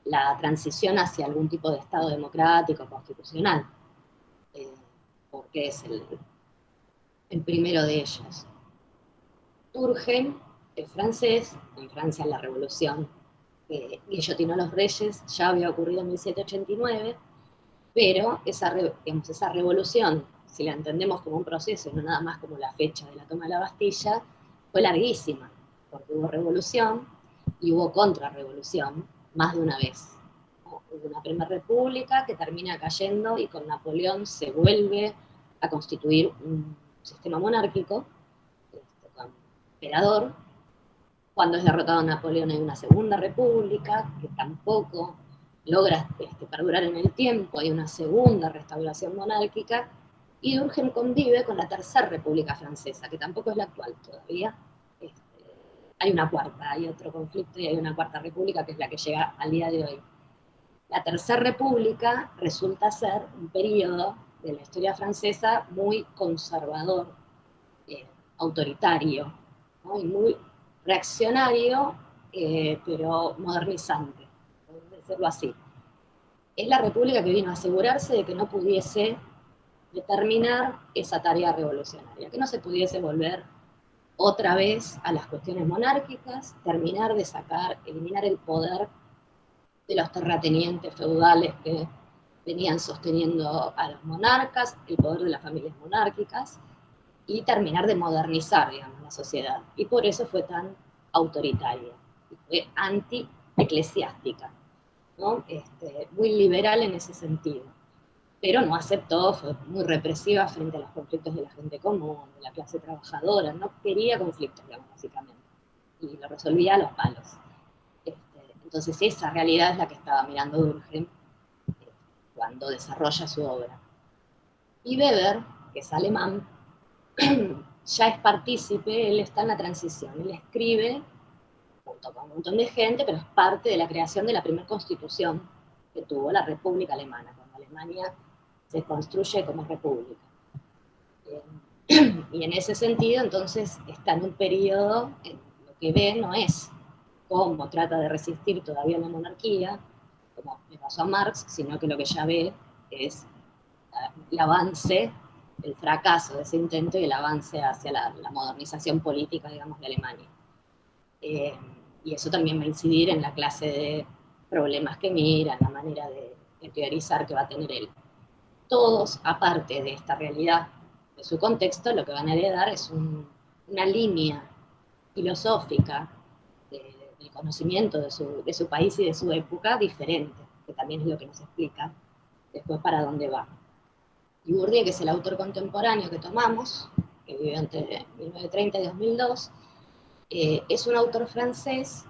Speaker 1: la transición hacia algún tipo de Estado democrático constitucional, porque es el primero de ellos. Turgen es francés, en Francia la revolución guillotinó a los reyes, ya había ocurrido en 1789, pero esa revolución, si la entendemos como un proceso y no nada más como la fecha de la toma de la Bastilla, fue larguísima, porque hubo revolución y hubo contrarrevolución más de una vez. Hubo una primera república que termina cayendo y con Napoleón se vuelve a constituir un sistema monárquico, con emperador. Cuando es derrotado Napoleón hay una segunda república que tampoco logra perdurar en el tiempo, hay una segunda restauración monárquica, y Durkheim convive con la tercera república francesa, que tampoco es la actual todavía. Hay una cuarta, hay otro conflicto y hay una cuarta república que es la que llega al día de hoy. La tercera república resulta ser un periodo de la historia francesa muy conservador, autoritario, ¿no? Y muy reaccionario, pero modernizante, por decirlo así. Es la república que vino a asegurarse de que no pudiese determinar esa tarea revolucionaria, que no se pudiese volver otra vez a las cuestiones monárquicas, terminar de eliminar el poder de los terratenientes feudales que venían sosteniendo a los monarcas, el poder de las familias monárquicas, y terminar de modernizar, digamos, la sociedad. Y por eso fue tan autoritaria, fue anti-eclesiástica, ¿no? Muy liberal en ese sentido. Pero no aceptó, fue muy represiva frente a los conflictos de la gente común, de la clase trabajadora, no quería conflictos, digamos, básicamente, y lo resolvía a los palos. Entonces esa realidad es la que estaba mirando Durkheim cuando desarrolla su obra. Y Weber, que es alemán, ya es partícipe, él está en la transición, él escribe junto con un montón de gente, pero es parte de la creación de la primera constitución que tuvo la República Alemana, cuando Alemania se construye como república. Y en ese sentido, entonces, está en un periodo en lo que ve no es cómo trata de resistir todavía una monarquía, como le pasó a Marx, sino que lo que ya ve es el avance, el fracaso de ese intento y el avance hacia la modernización política, digamos, de Alemania. Y eso también va a incidir en la clase de problemas que mira, la manera de teorizar que va a tener él. Todos, aparte de esta realidad, de su contexto, lo que van a heredar es una línea filosófica del conocimiento de su país y de su época diferente, que también es lo que nos explica después para dónde va. Y Bourdieu, que es el autor contemporáneo que tomamos, que vivió entre 1930 y 2002, es un autor francés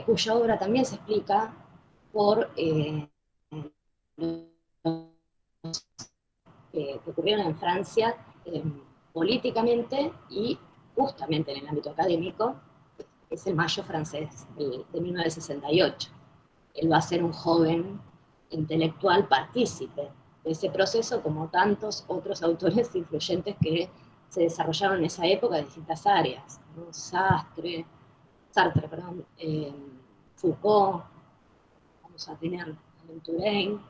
Speaker 1: cuya obra también se explica por que ocurrieron en Francia políticamente y justamente en el ámbito académico, es el Mayo francés de 1968. Él va a ser un joven intelectual partícipe de ese proceso, como tantos otros autores influyentes que se desarrollaron en esa época en distintas áreas, ¿no? Sartre, Foucault, vamos a tener Touraine,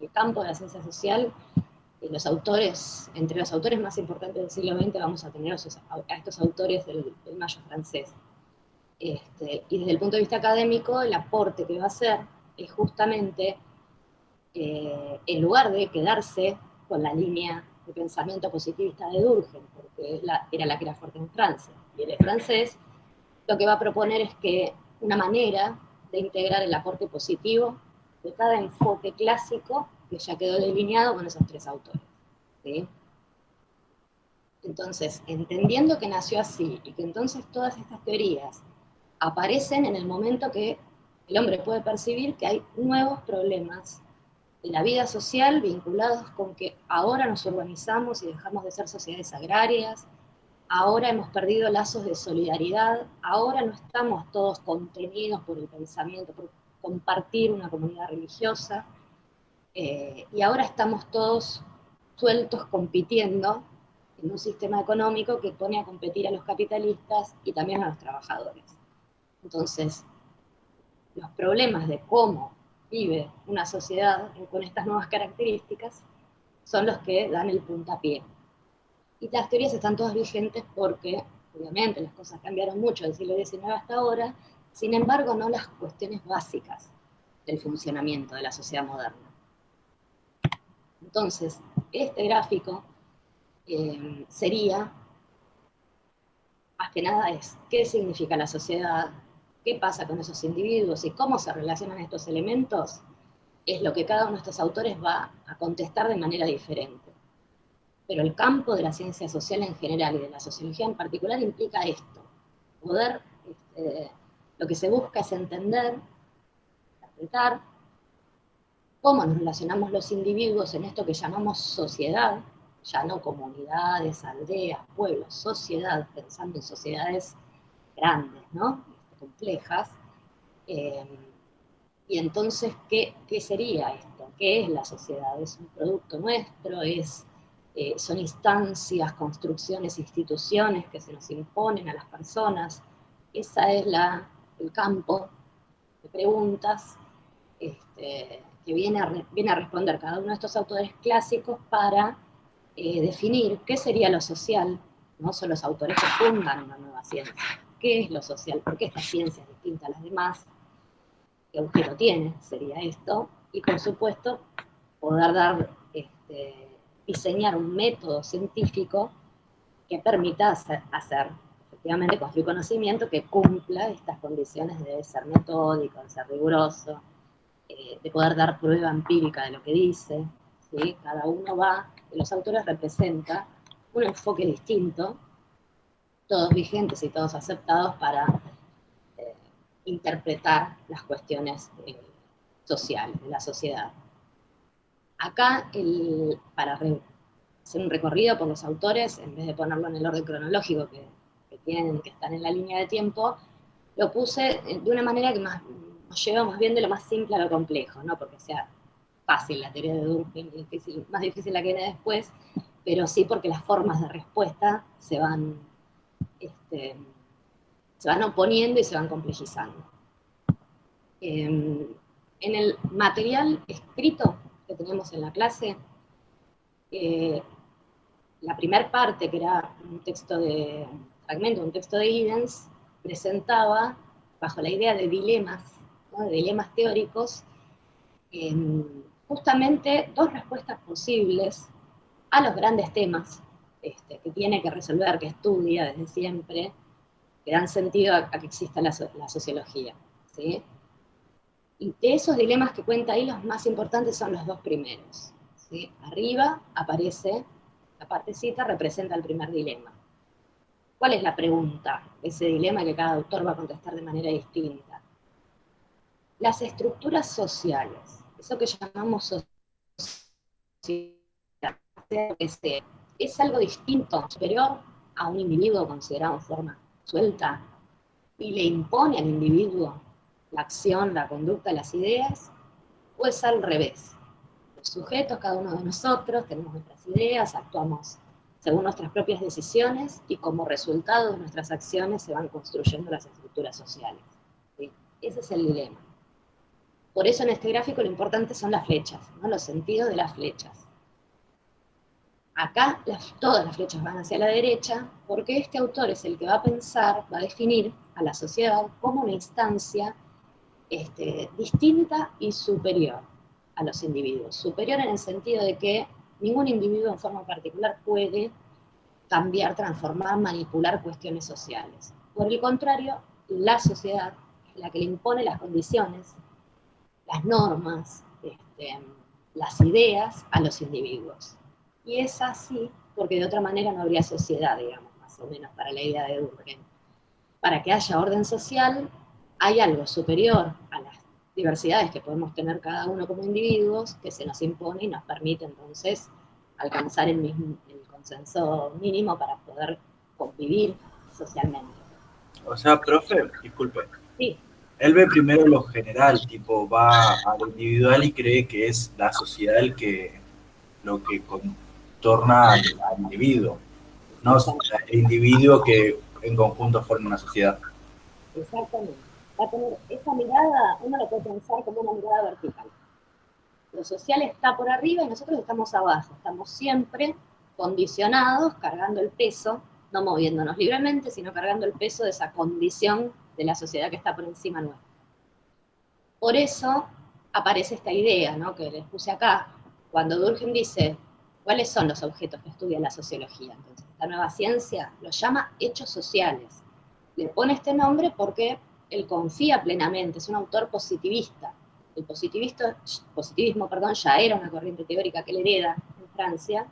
Speaker 1: el campo de la ciencia social. Los autores, entre los autores más importantes del siglo XX vamos a tener a estos autores del Mayo francés. Y desde el punto de vista académico, el aporte que va a hacer es justamente, en lugar de quedarse con la línea de pensamiento positivista de Durkheim, porque era la que era fuerte en Francia, y él es francés, lo que va a proponer es que una manera de integrar el aporte positivo de cada enfoque clásico que ya quedó delineado con esos tres autores, ¿sí? Entonces, entendiendo que nació así y que entonces todas estas teorías aparecen en el momento que el hombre puede percibir que hay nuevos problemas de la vida social vinculados con que ahora nos urbanizamos y dejamos de ser sociedades agrarias, ahora hemos perdido lazos de solidaridad, ahora no estamos todos contenidos por el pensamiento, por compartir una comunidad religiosa, y ahora estamos todos sueltos compitiendo en un sistema económico que pone a competir a los capitalistas y también a los trabajadores. Entonces, los problemas de cómo vive una sociedad con estas nuevas características son los que dan el puntapié. Y las teorías están todas vigentes porque, obviamente, las cosas cambiaron mucho del siglo XIX hasta ahora, sin embargo, no las cuestiones básicas del funcionamiento de la sociedad moderna. Entonces, este gráfico sería, más que nada, qué significa la sociedad, qué pasa con esos individuos y cómo se relacionan estos elementos, es lo que cada uno de estos autores va a contestar de manera diferente. Pero el campo de la ciencia social en general y de la sociología en particular implica esto, poder, lo que se busca es entender, interpretar, cómo nos relacionamos los individuos en esto que llamamos sociedad, ya no comunidades, aldeas, pueblos, sociedad, pensando en sociedades grandes, ¿no? Complejas. Y entonces, ¿qué sería esto? ¿Qué es la sociedad? ¿Es un producto nuestro? ¿Son instancias, construcciones, instituciones que se nos imponen a las personas? Ese es el campo de preguntas que viene a responder cada uno de estos autores clásicos para definir qué sería lo social. No son los autores que fundan una nueva ciencia. ¿Qué es lo social? ¿Por qué esta ciencia es distinta a las demás? ¿Qué agujero tiene? Sería esto. Y por supuesto, poder diseñar un método científico que permita efectivamente, construir conocimiento que cumpla estas condiciones de ser metódico, de ser riguroso, de poder dar prueba empírica de lo que dice, ¿sí? Cada uno los autores representa un enfoque distinto, todos vigentes y todos aceptados para interpretar las cuestiones sociales de la sociedad. Acá, para hacer un recorrido por los autores, en vez de ponerlo en el orden cronológico que están en la línea de tiempo, lo puse de una manera que nos lleva más bien de lo más simple a lo complejo, no porque sea fácil la teoría de Durkheim, más difícil la que viene después, pero sí porque las formas de respuesta se van oponiendo y se van complejizando. En el material escrito que tenemos en la clase, la primera parte, que era un texto de Giddens, presentaba, bajo la idea de dilemas, ¿no? De dilemas teóricos, justamente dos respuestas posibles a los grandes temas que tiene que resolver, que estudia desde siempre, que dan sentido a que exista la sociología, ¿sí? Y de esos dilemas que cuenta ahí, los más importantes son los dos primeros, ¿sí? Arriba aparece, la partecita representa el primer dilema. ¿Cuál es la pregunta? Ese dilema que cada autor va a contestar de manera distinta. Las estructuras sociales, eso que llamamos sociedad, ¿es algo distinto, superior a un individuo considerado en forma suelta y le impone al individuo la acción, la conducta, las ideas? ¿O es al revés? Los sujetos, cada uno de nosotros, tenemos nuestras ideas, actuamos según nuestras propias decisiones y como resultado de nuestras acciones se van construyendo las estructuras sociales, ¿sí? Ese es el dilema. Por eso en este gráfico lo importante son las flechas, ¿no? Los sentidos de las flechas. Acá todas las flechas van hacia la derecha porque este autor es el que va a pensar, va a definir a la sociedad como una instancia distinta y superior a los individuos. Superior en el sentido de que ningún individuo en forma particular puede cambiar, transformar, manipular cuestiones sociales. Por el contrario, la sociedad es la que le impone las condiciones, las normas, las ideas a los individuos. Y es así porque de otra manera no habría sociedad, digamos, más o menos para la idea de Durkheim. Para que haya orden social, hay algo superior a las diversidades que podemos tener cada uno como individuos, que se nos impone y nos permite entonces alcanzar el consenso mínimo para poder convivir socialmente.
Speaker 5: O sea, profe, disculpe.
Speaker 1: Sí.
Speaker 5: Él ve primero lo general, tipo, va a lo individual y cree que es la sociedad lo que contorna al individuo, no el individuo que en conjunto forma una sociedad.
Speaker 1: Exactamente. Va a tener esa mirada, uno lo puede pensar como una mirada vertical. Lo social está por arriba y nosotros estamos abajo. Estamos siempre condicionados, cargando el peso, no moviéndonos libremente, sino cargando el peso de esa condición de la sociedad que está por encima nuestra. Por eso aparece esta idea, ¿no?, que les puse acá, cuando Durkheim dice, ¿cuáles son los objetos que estudia la sociología? Entonces, esta nueva ciencia los llama hechos sociales. Le pone este nombre porque él confía plenamente, es un autor positivista. El positivismo, ya era una corriente teórica que él hereda en Francia,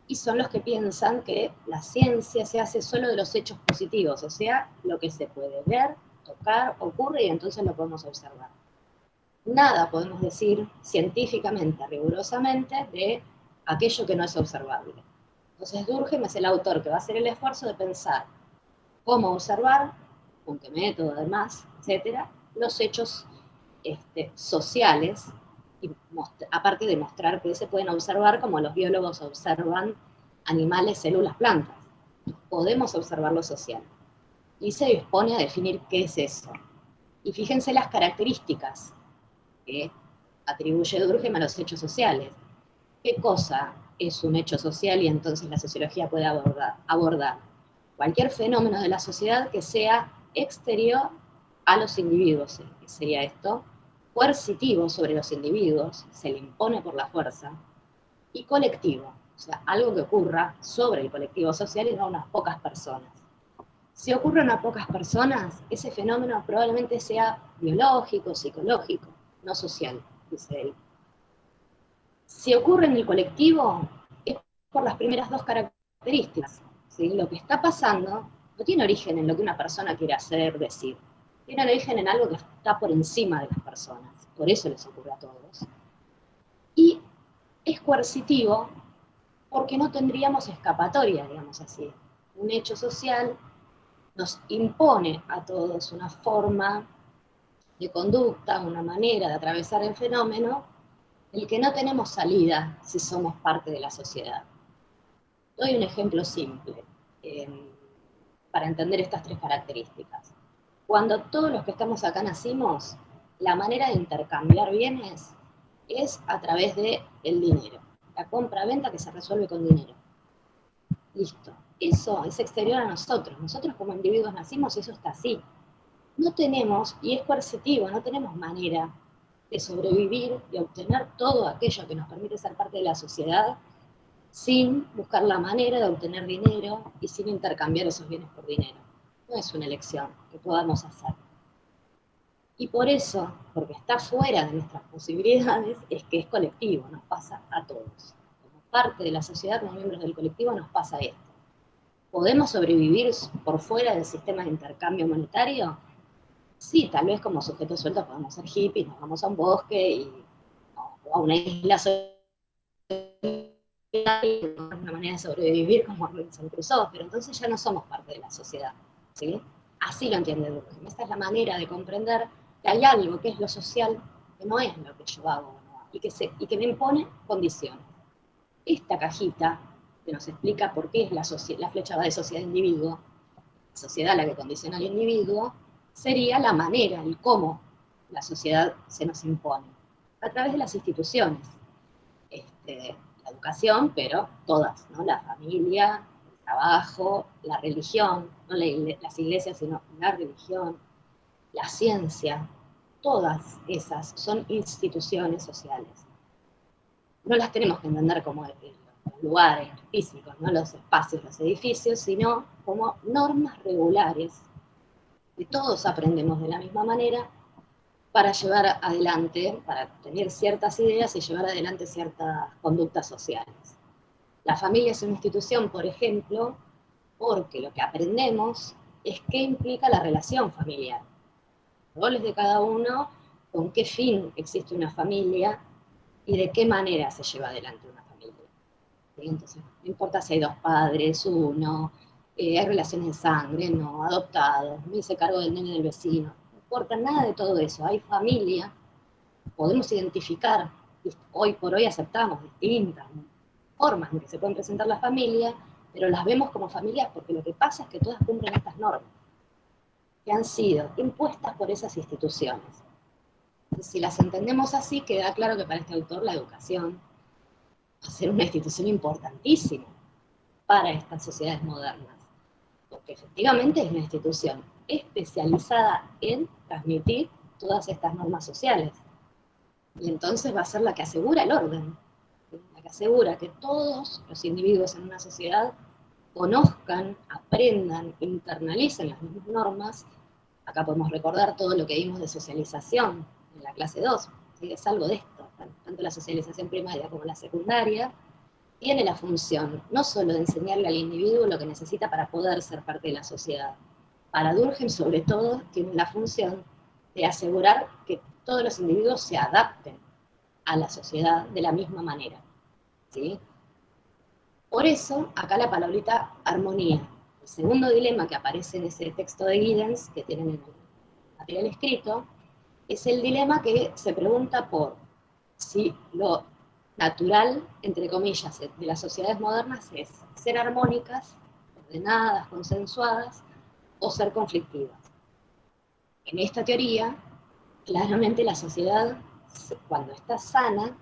Speaker 1: y son los que piensan que la ciencia se hace solo de los hechos positivos, o sea, lo que se puede ver, tocar, ocurre y entonces lo podemos observar. Nada podemos decir científicamente, rigurosamente, de aquello que no es observable. Entonces Durkheim es el autor que va a hacer el esfuerzo de pensar cómo observar, con qué método además, etcétera, los hechos sociales, y aparte de mostrar que se pueden observar como los biólogos observan animales, células, plantas. Podemos observar lo social. Y se dispone a definir qué es eso. Y fíjense las características que atribuye Durkheim a los hechos sociales. ¿Qué cosa es un hecho social y entonces la sociología puede abordar? Cualquier fenómeno de la sociedad que sea exterior a los individuos, que sería esto, coercitivo sobre los individuos, se le impone por la fuerza, y colectivo, o sea, algo que ocurra sobre el colectivo social y no a unas pocas personas. Si ocurre a unas pocas personas, ese fenómeno probablemente sea biológico, psicológico, no social, dice él. Si ocurre en el colectivo, es por las primeras dos características. ¿Sí? Lo que está pasando no tiene origen en lo que una persona quiere hacer, decir. Tiene origen en algo que está por encima de las personas. Por eso les ocurre a todos. Y es coercitivo porque no tendríamos escapatoria, digamos así. Un hecho social nos impone a todos una forma de conducta, una manera de atravesar el fenómeno, el que no tenemos salida si somos parte de la sociedad. Doy un ejemplo simple para entender estas tres características. Cuando todos los que estamos acá nacimos, la manera de intercambiar bienes es a través del dinero. La compra-venta que se resuelve con dinero. Listo. Eso es exterior a nosotros. Nosotros como individuos nacimos y eso está así. No tenemos, y es coercitivo, no tenemos manera de sobrevivir y obtener todo aquello que nos permite ser parte de la sociedad sin buscar la manera de obtener dinero y sin intercambiar esos bienes por dinero. No es una elección que podamos hacer. Y por eso, porque está fuera de nuestras posibilidades, es que es colectivo, nos pasa a todos. Como parte de la sociedad, como miembros del colectivo, nos pasa esto. ¿Podemos sobrevivir por fuera del sistema de intercambio monetario? Sí, tal vez como sujetos sueltos podemos ser hippies, nos vamos a un bosque o a una isla una manera de sobrevivir como Robinson Crusoe, pero entonces ya no somos parte de la sociedad, ¿sí? Así lo entiende Durkheim. Esta es la manera de comprender que hay algo que es lo social, que no es lo que yo hago o no, y que me impone condiciones. Esta cajita que nos explica por qué es la flecha va de sociedad-individuo, sociedad la que condiciona al individuo, sería la manera, el cómo la sociedad se nos impone, a través de las instituciones. La educación, pero todas, ¿no? La familia, el trabajo, la religión, no las iglesias, sino la religión, la ciencia, todas esas son instituciones sociales. No las tenemos que entender como los lugares físicos, no los espacios, los edificios, sino como normas regulares que todos aprendemos de la misma manera para llevar adelante, para tener ciertas ideas y llevar adelante ciertas conductas sociales. La familia es una institución, por ejemplo, porque lo que aprendemos es qué implica la relación familiar. Roles de cada uno, con qué fin existe una familia y de qué manera se lleva adelante una familia. Entonces, no importa si hay dos padres, uno, hay relaciones de sangre, no, adoptados, me hice cargo del nene del vecino. No importa nada de todo eso, hay familia, podemos identificar, hoy por hoy aceptamos distintas formas en que se pueden presentar las familias, pero las vemos como familias porque lo que pasa es que todas cumplen estas normas, que han sido impuestas por esas instituciones. Entonces, si las entendemos así, queda claro que para este autor la educación va a ser una institución importantísima para estas sociedades modernas, porque efectivamente es una institución especializada en transmitir todas estas normas sociales. Y entonces va a ser la que asegura el orden, la que asegura que todos los individuos en una sociedad conozcan, aprendan, internalicen las mismas normas Acá podemos recordar todo lo que vimos de socialización en la clase 2, ¿sí? Es algo de esto, tanto la socialización primaria como la secundaria, tiene la función no solo de enseñarle al individuo lo que necesita para poder ser parte de la sociedad. Para Durkheim, sobre todo, tiene la función de asegurar que todos los individuos se adapten a la sociedad de la misma manera, ¿sí? Por eso, acá la palabrita armonía. El segundo dilema que aparece en ese texto de Giddens, que tienen en el material escrito, es el dilema que se pregunta por si lo natural, entre comillas, de las sociedades modernas es ser armónicas, ordenadas, consensuadas, o ser conflictivas. En esta teoría, claramente la sociedad, cuando está sana,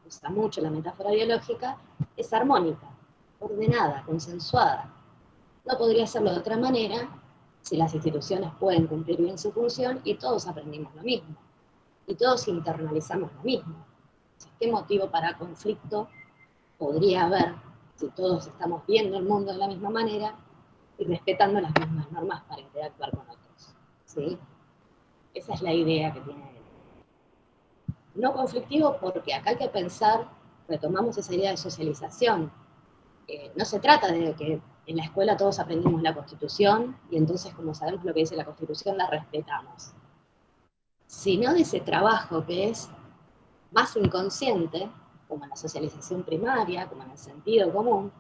Speaker 1: usa mucho la metáfora biológica, es armónica, ordenada, consensuada. No podría serlo de otra manera si las instituciones pueden cumplir bien su función y todos aprendimos lo mismo, y todos internalizamos lo mismo. ¿Qué motivo para conflicto podría haber si todos estamos viendo el mundo de la misma manera y respetando las mismas normas para interactuar con otros? ¿Sí? Esa es la idea que tiene él. No conflictivo porque acá hay que pensar, retomamos esa idea de socialización. No se trata de que en la escuela todos aprendimos la Constitución y entonces, como sabemos lo que dice la Constitución, la respetamos. Sino de ese trabajo que es más inconsciente, como en la socialización primaria, como en el sentido común,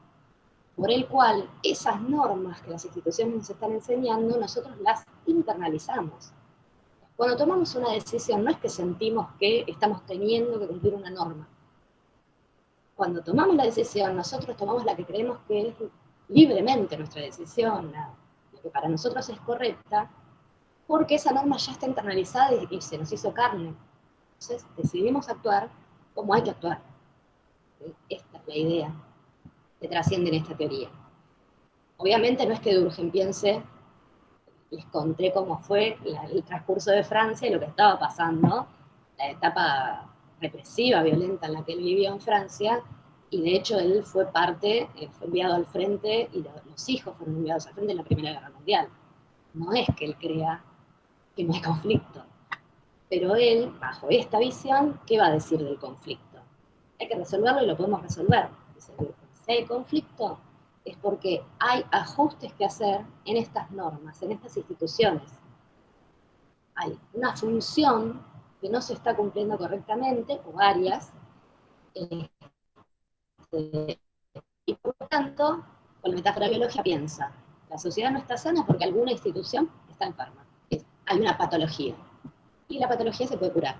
Speaker 1: por el cual esas normas que las instituciones nos están enseñando, nosotros las internalizamos. Cuando tomamos una decisión, no es que sentimos que estamos teniendo que cumplir una norma. Cuando tomamos la decisión, nosotros tomamos la que creemos que es libremente nuestra decisión, la que para nosotros es correcta, porque esa norma ya está internalizada y se nos hizo carne. Entonces decidimos actuar como hay que actuar. Esta es la idea que trasciende en esta teoría. Obviamente no es que Durkheim piense, les conté cómo fue el transcurso de Francia y lo que estaba pasando, la etapa represiva, violenta en la que él vivió en Francia, y de hecho él fue parte, fue enviado al frente, y los hijos fueron enviados al frente en la Primera Guerra Mundial. No es que él crea que no hay conflicto, pero él, bajo esta visión, ¿qué va a decir del conflicto? Hay que resolverlo y lo podemos resolver. Dice, si hay conflicto, es porque hay ajustes que hacer en estas normas, en estas instituciones. Hay una función que no se está cumpliendo correctamente, o varias, y por lo tanto, con la metáfora biológica piensa, la sociedad no está sana porque alguna institución está enferma. Hay una patología. Y la patología se puede curar.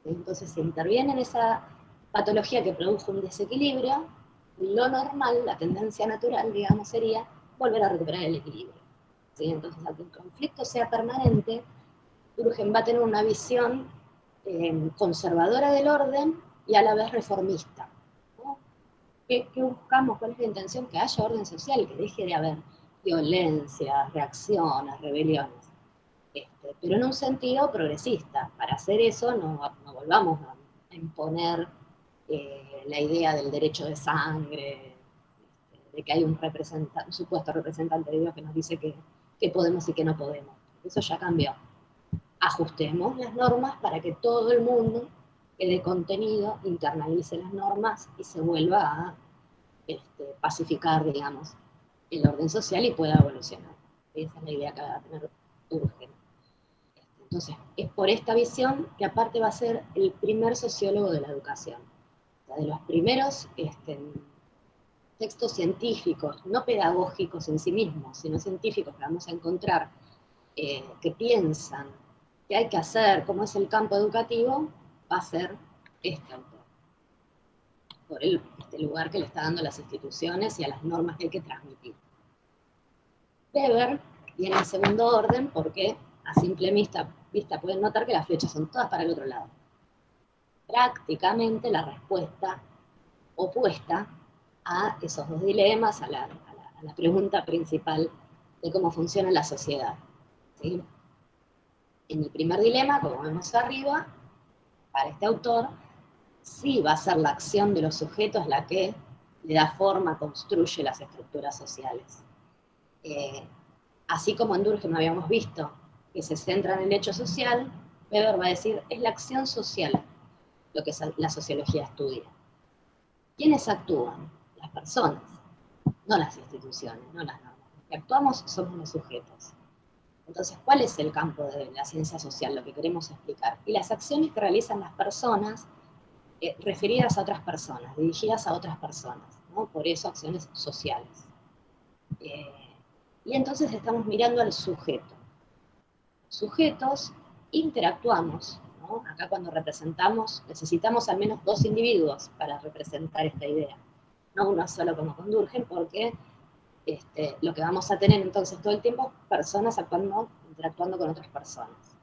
Speaker 1: Entonces se interviene en esa patología que produjo un desequilibrio. Lo normal, la tendencia natural, digamos, sería volver a recuperar el equilibrio. ¿Sí? Entonces, aunque el conflicto sea permanente, Durkheim va a tener una visión conservadora del orden y a la vez reformista. ¿No? ¿Qué buscamos? ¿Cuál es la intención? Que haya orden social, que deje de haber violencia, reacciones, rebeliones. Pero en un sentido progresista. Para hacer eso no volvamos a imponer la idea del derecho de sangre, de que hay un supuesto representante de Dios que nos dice que podemos y que no podemos. Eso ya cambió. Ajustemos las normas para que todo el mundo quede contenido, internalice las normas y se vuelva a pacificar, digamos, el orden social y pueda evolucionar. Esa es la idea que va a tener Durkheim. Entonces, es por esta visión que aparte va a ser el primer sociólogo de la educación. O sea, de los primeros textos científicos, no pedagógicos en sí mismos, sino científicos que vamos a encontrar, que piensan qué hay que hacer, cómo es el campo educativo, va a ser este autor. Por este lugar que le está dando a las instituciones y a las normas que hay que transmitir. Weber viene en segundo orden porque a simple vista pueden notar que las flechas son todas para el otro lado. Prácticamente la respuesta opuesta a esos dos dilemas, a la pregunta principal de cómo funciona la sociedad. ¿Sí? En el primer dilema, como vemos arriba, para este autor, sí va a ser la acción de los sujetos la que le da forma, construye las estructuras sociales. Así como en Durkheim habíamos visto que se centra en el hecho social, Weber va a decir, es la acción social lo que la sociología estudia. ¿Quiénes actúan? Las personas, no las instituciones, no las normas. Los que actuamos somos los sujetos. Entonces, ¿cuál es el campo de la ciencia social? Lo que queremos explicar. Y las acciones que realizan las personas referidas a otras personas, dirigidas a otras personas, ¿no? Por eso acciones sociales. Y entonces estamos mirando al sujeto. Sujetos interactuamos, ¿no? Acá cuando representamos, necesitamos al menos 2 individuos para representar esta idea, no uno solo como con Durkheim, porque lo que vamos a tener entonces todo el tiempo es personas interactuando con otras personas.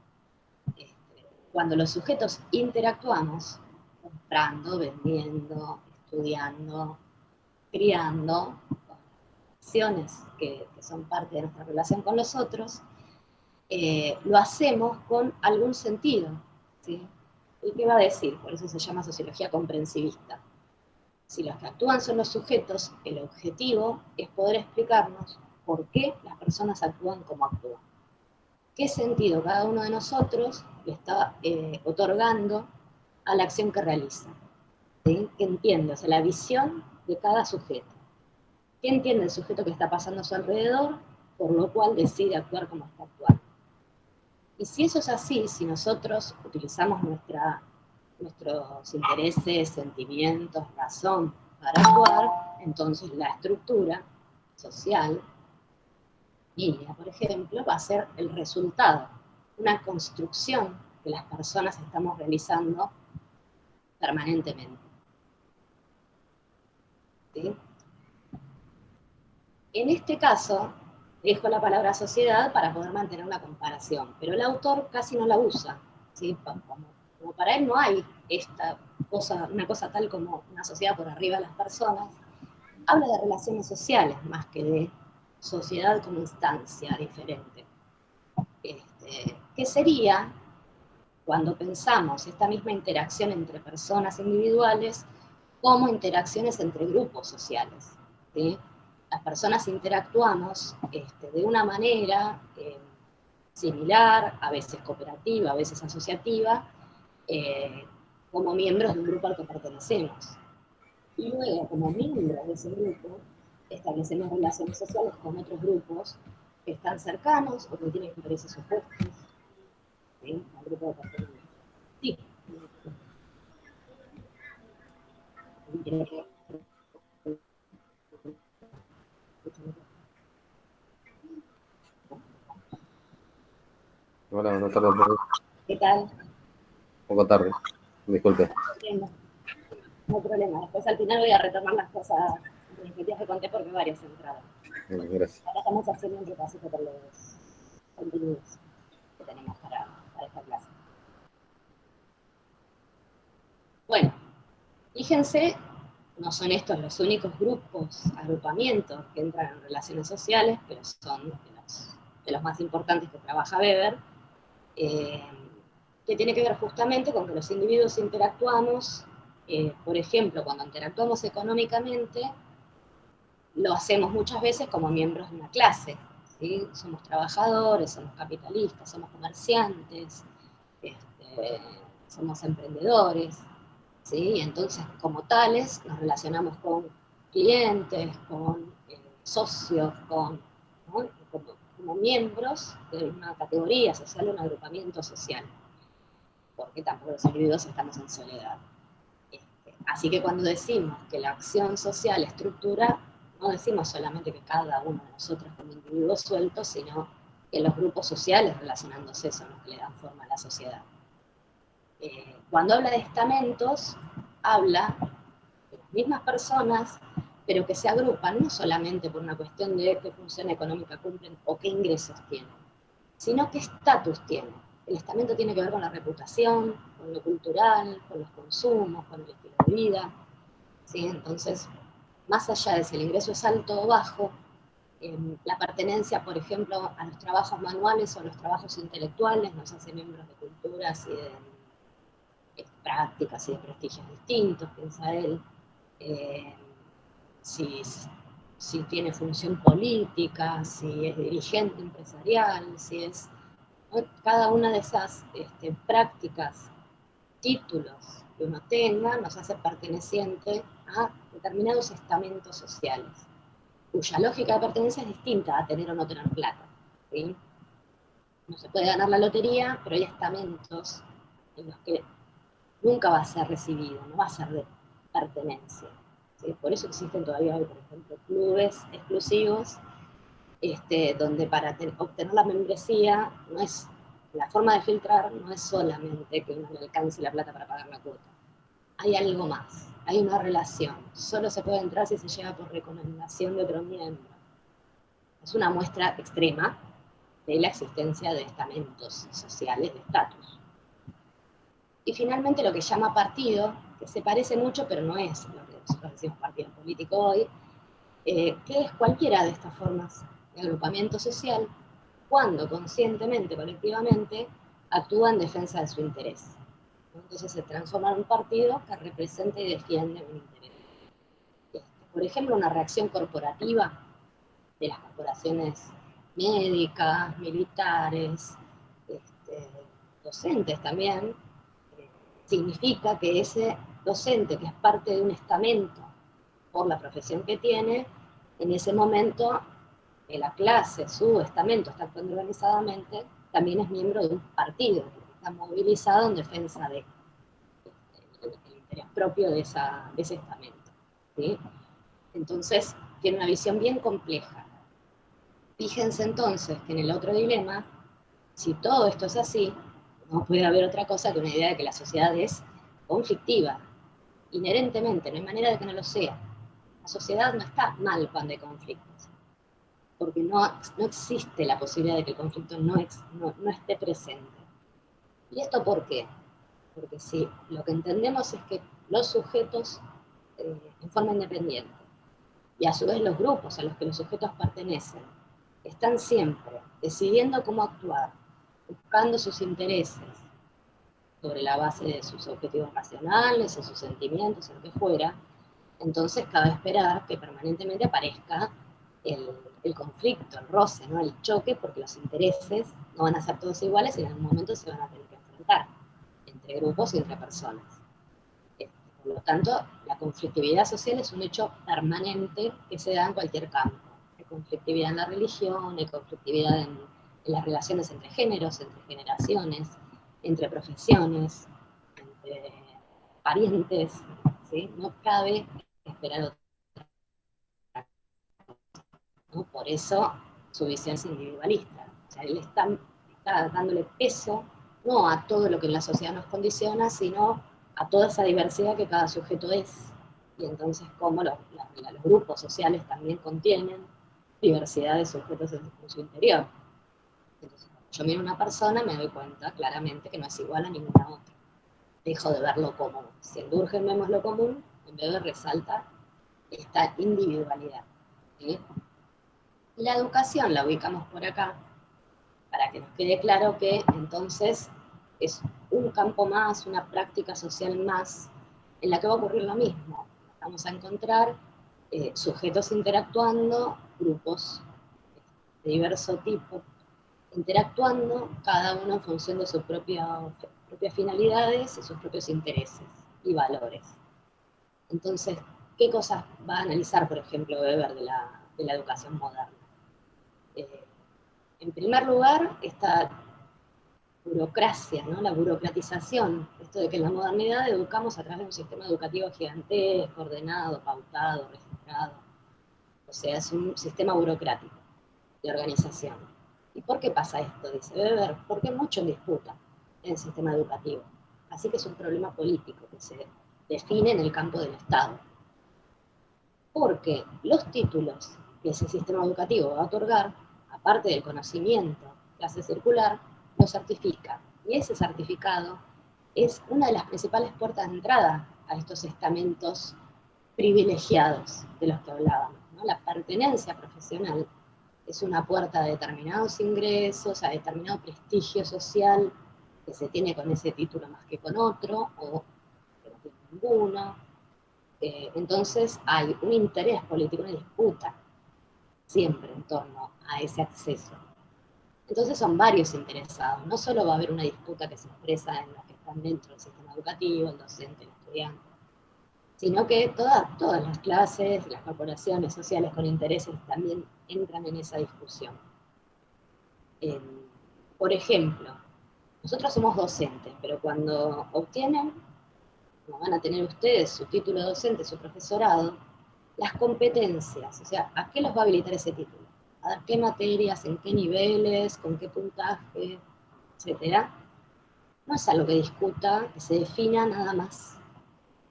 Speaker 1: Cuando los sujetos interactuamos, comprando, vendiendo, estudiando, criando, acciones que son parte de nuestra relación con los otros, lo hacemos con algún sentido, ¿sí? ¿Y qué va a decir? Por eso se llama sociología comprensivista. Si los que actúan son los sujetos, el objetivo es poder explicarnos por qué las personas actúan como actúan. ¿Qué sentido cada uno de nosotros le está otorgando a la acción que realiza? ¿Sí? ¿Qué entiende? O sea, la visión de cada sujeto. ¿Qué entiende el sujeto que está pasando a su alrededor, por lo cual decide actuar como está actuando? Y si eso es así, si nosotros utilizamos nuestros intereses, sentimientos, razón para actuar, entonces la estructura social, familia, por ejemplo, va a ser el resultado, una construcción que las personas estamos realizando permanentemente. ¿Sí? En este caso, dejo la palabra sociedad para poder mantener una comparación, pero el autor casi no la usa, ¿sí? Como para él no hay una cosa tal como una sociedad por arriba de las personas, habla de relaciones sociales más que de sociedad como instancia diferente. ¿Qué sería cuando pensamos esta misma interacción entre personas individuales como interacciones entre grupos sociales? ¿Sí? Las personas interactuamos de una manera similar, a veces cooperativa, a veces asociativa, como miembros de un grupo al que pertenecemos. Y luego, como miembros de ese grupo, establecemos relaciones sociales con otros grupos que están cercanos o que tienen intereses opuestos. ¿Sí? Al grupo de pertenencia. Sí.
Speaker 6: Hola, buenas tardes.
Speaker 1: ¿Qué tal?
Speaker 6: Un poco tarde, disculpe.
Speaker 1: No hay problema. Después al final voy a retomar las cosas que te conté porque varias entradas.
Speaker 6: Gracias.
Speaker 1: Ahora estamos haciendo un repasito por los contenidos que tenemos para esta clase. Los fíjense, no son estos los únicos grupos, agrupamientos que entran en relaciones sociales, pero son de los más importantes que trabaja Weber, que tiene que ver justamente con que los individuos interactuamos, por ejemplo, cuando interactuamos económicamente, lo hacemos muchas veces como miembros de una clase, ¿sí? Somos trabajadores, somos capitalistas, somos comerciantes, somos emprendedores, ¿sí? Entonces, como tales, nos relacionamos con clientes, con socios, ¿no? como miembros de una categoría social, un agrupamiento social, porque tampoco los individuos estamos en soledad. Así que cuando decimos que la acción social estructura, no decimos solamente que cada uno de nosotros como individuos sueltos, sino que los grupos sociales relacionándose son los que le dan forma a la sociedad. Cuando habla de estamentos, habla de las mismas personas, pero que se agrupan no solamente por una cuestión de qué función económica cumplen o qué ingresos tienen, sino qué estatus tienen. El estamento tiene que ver con la reputación, con lo cultural, con los consumos, con el estilo de vida, ¿sí? Entonces, más allá de si el ingreso es alto o bajo, la pertenencia, por ejemplo, a los trabajos manuales o a los trabajos intelectuales nos hace miembros de culturas y de prácticas y de prestigios distintos, piensa él. Si tiene función política, si es dirigente empresarial, si es ¿no? Cada una de esas prácticas, títulos que uno tenga, nos hace perteneciente a determinados estamentos sociales, cuya lógica de pertenencia es distinta a tener o no tener plata, ¿sí? No se puede ganar la lotería, pero hay estamentos en los que nunca va a ser recibido, no va a ser de pertenencia, ¿sí? Por eso existen todavía hoy, por ejemplo, clubes exclusivos, donde para obtener la membresía no es, la forma de filtrar no es solamente que uno le alcance la plata para pagar la cuota. Hay algo más, hay una relación. Solo se puede entrar si se llega por recomendación de otro miembro. Es una muestra extrema de la existencia de estamentos sociales de estatus. Y finalmente lo que llama partido, que se parece mucho, pero no es lo que nosotros decimos partido político hoy, que es cualquiera de estas formas de agrupamiento social, cuando conscientemente, colectivamente, actúa en defensa de su interés. Entonces se transforma en un partido que representa y defiende un interés. Por ejemplo, una reacción corporativa de las corporaciones médicas, militares, docentes también, significa que ese docente, que es parte de un estamento por la profesión que tiene, en ese momento la clase, su estamento está actuando organizadamente, también es miembro de un partido, que está movilizado en defensa de el interés propio de ese estamento, ¿sí? Entonces, tiene una visión bien compleja. Fíjense entonces que en el otro dilema, si todo esto es así, no puede haber otra cosa que una idea de que la sociedad es conflictiva, inherentemente, no hay manera de que no lo sea. La sociedad no está mal cuando hay conflictos, porque no existe la posibilidad de que el conflicto no esté presente. ¿Y esto por qué? Porque si lo que entendemos es que los sujetos en forma independiente, y a su vez los grupos a los que los sujetos pertenecen, están siempre decidiendo cómo actuar, buscando sus intereses, sobre la base de sus objetivos racionales, o sus sentimientos, o lo que fuera, entonces cabe esperar que permanentemente aparezca el conflicto, el roce, ¿no? El choque, porque los intereses no van a ser todos iguales y en algún momento se van a tener que enfrentar entre grupos y entre personas. Por lo tanto, la conflictividad social es un hecho permanente que se da en cualquier campo. Hay conflictividad en la religión, hay conflictividad en las relaciones entre géneros, entre generaciones, entre profesiones, entre parientes, ¿sí? No cabe esperar otra cosa, ¿no? Por eso su visión es individualista. O sea, él está dándole peso no a todo lo que en la sociedad nos condiciona, sino a toda esa diversidad que cada sujeto es. Y entonces cómo los grupos sociales también contienen diversidad de sujetos en su interior. Entonces, cuando yo miro a una persona, me doy cuenta claramente que no es igual a ninguna otra. Dejo de ver lo común. Si en Durkheim vemos lo común, en vez de resaltar esta individualidad, ¿sí? La educación la ubicamos por acá, para que nos quede claro que entonces es un campo más, una práctica social más, en la que va a ocurrir lo mismo. Vamos a encontrar sujetos interactuando, grupos de diverso tipo, interactuando, cada uno en función de sus propias finalidades y sus propios intereses y valores. Entonces, ¿qué cosas va a analizar, por ejemplo, Weber de la educación moderna? En primer lugar, esta burocracia, ¿no? La burocratización, esto de que en la modernidad educamos a través de un sistema educativo gigantesco, ordenado, pautado, registrado. O sea, es un sistema burocrático de organización. ¿Y por qué pasa esto? Dice Weber, porque hay mucho en disputa en el sistema educativo. Así que es un problema político que se define en el campo del Estado. Porque los títulos que ese sistema educativo va a otorgar, aparte del conocimiento que hace circular, lo certifica. Y ese certificado es una de las principales puertas de entrada a estos estamentos privilegiados de los que hablábamos, ¿no? La pertenencia profesional es una puerta de determinados ingresos, a determinado prestigio social que se tiene con ese título más que con otro, o que no tiene ninguno. Entonces hay un interés político, una disputa siempre en torno a ese acceso. Entonces son varios interesados, no solo va a haber una disputa que se expresa en los que están dentro del sistema educativo, el docente, el estudiante, sino que todas las clases, las corporaciones sociales con intereses también entran en esa discusión. Por ejemplo, nosotros somos docentes, pero cuando obtienen, como van a tener ustedes, su título de docente, su profesorado, las competencias, o sea, ¿a qué los va a habilitar ese título? ¿A dar qué materias, en qué niveles, con qué puntaje, etcétera? No es algo que discuta, que se defina nada más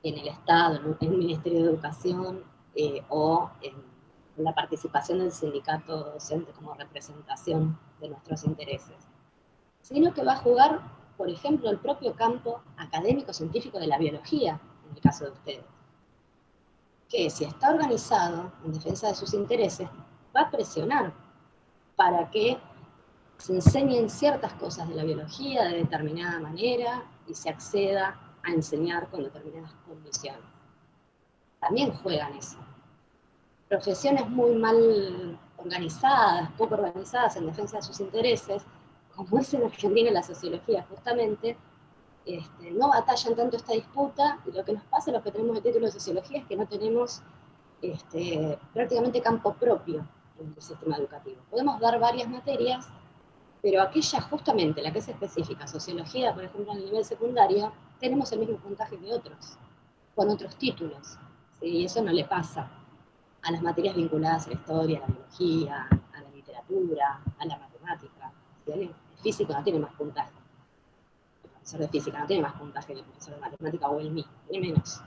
Speaker 1: en el Estado, en el Ministerio de Educación, o en la participación del sindicato docente como representación de nuestros intereses, sino que va a jugar, por ejemplo, el propio campo académico-científico de la biología, en el caso de ustedes, que si está organizado en defensa de sus intereses, va a presionar para que se enseñen ciertas cosas de la biología de determinada manera y se acceda a enseñar con determinadas condiciones. También juegan eso. Profesiones muy mal organizadas, poco organizadas en defensa de sus intereses, como es en Argentina la sociología justamente, no batallan tanto esta disputa, y lo que nos pasa a los que tenemos el título de sociología es que no tenemos prácticamente campo propio en el sistema educativo. Podemos dar varias materias, pero aquella justamente, la que es específica, sociología, por ejemplo, en el nivel secundario, tenemos el mismo puntaje que otros, con otros títulos, ¿sí? Y eso no le pasa a las materias vinculadas a la historia, a la biología, a la literatura, a la matemática. ¿Sí? El físico no tiene más puntaje. El profesor de física no tiene más puntaje que el profesor de matemática o el mismo, tiene menos.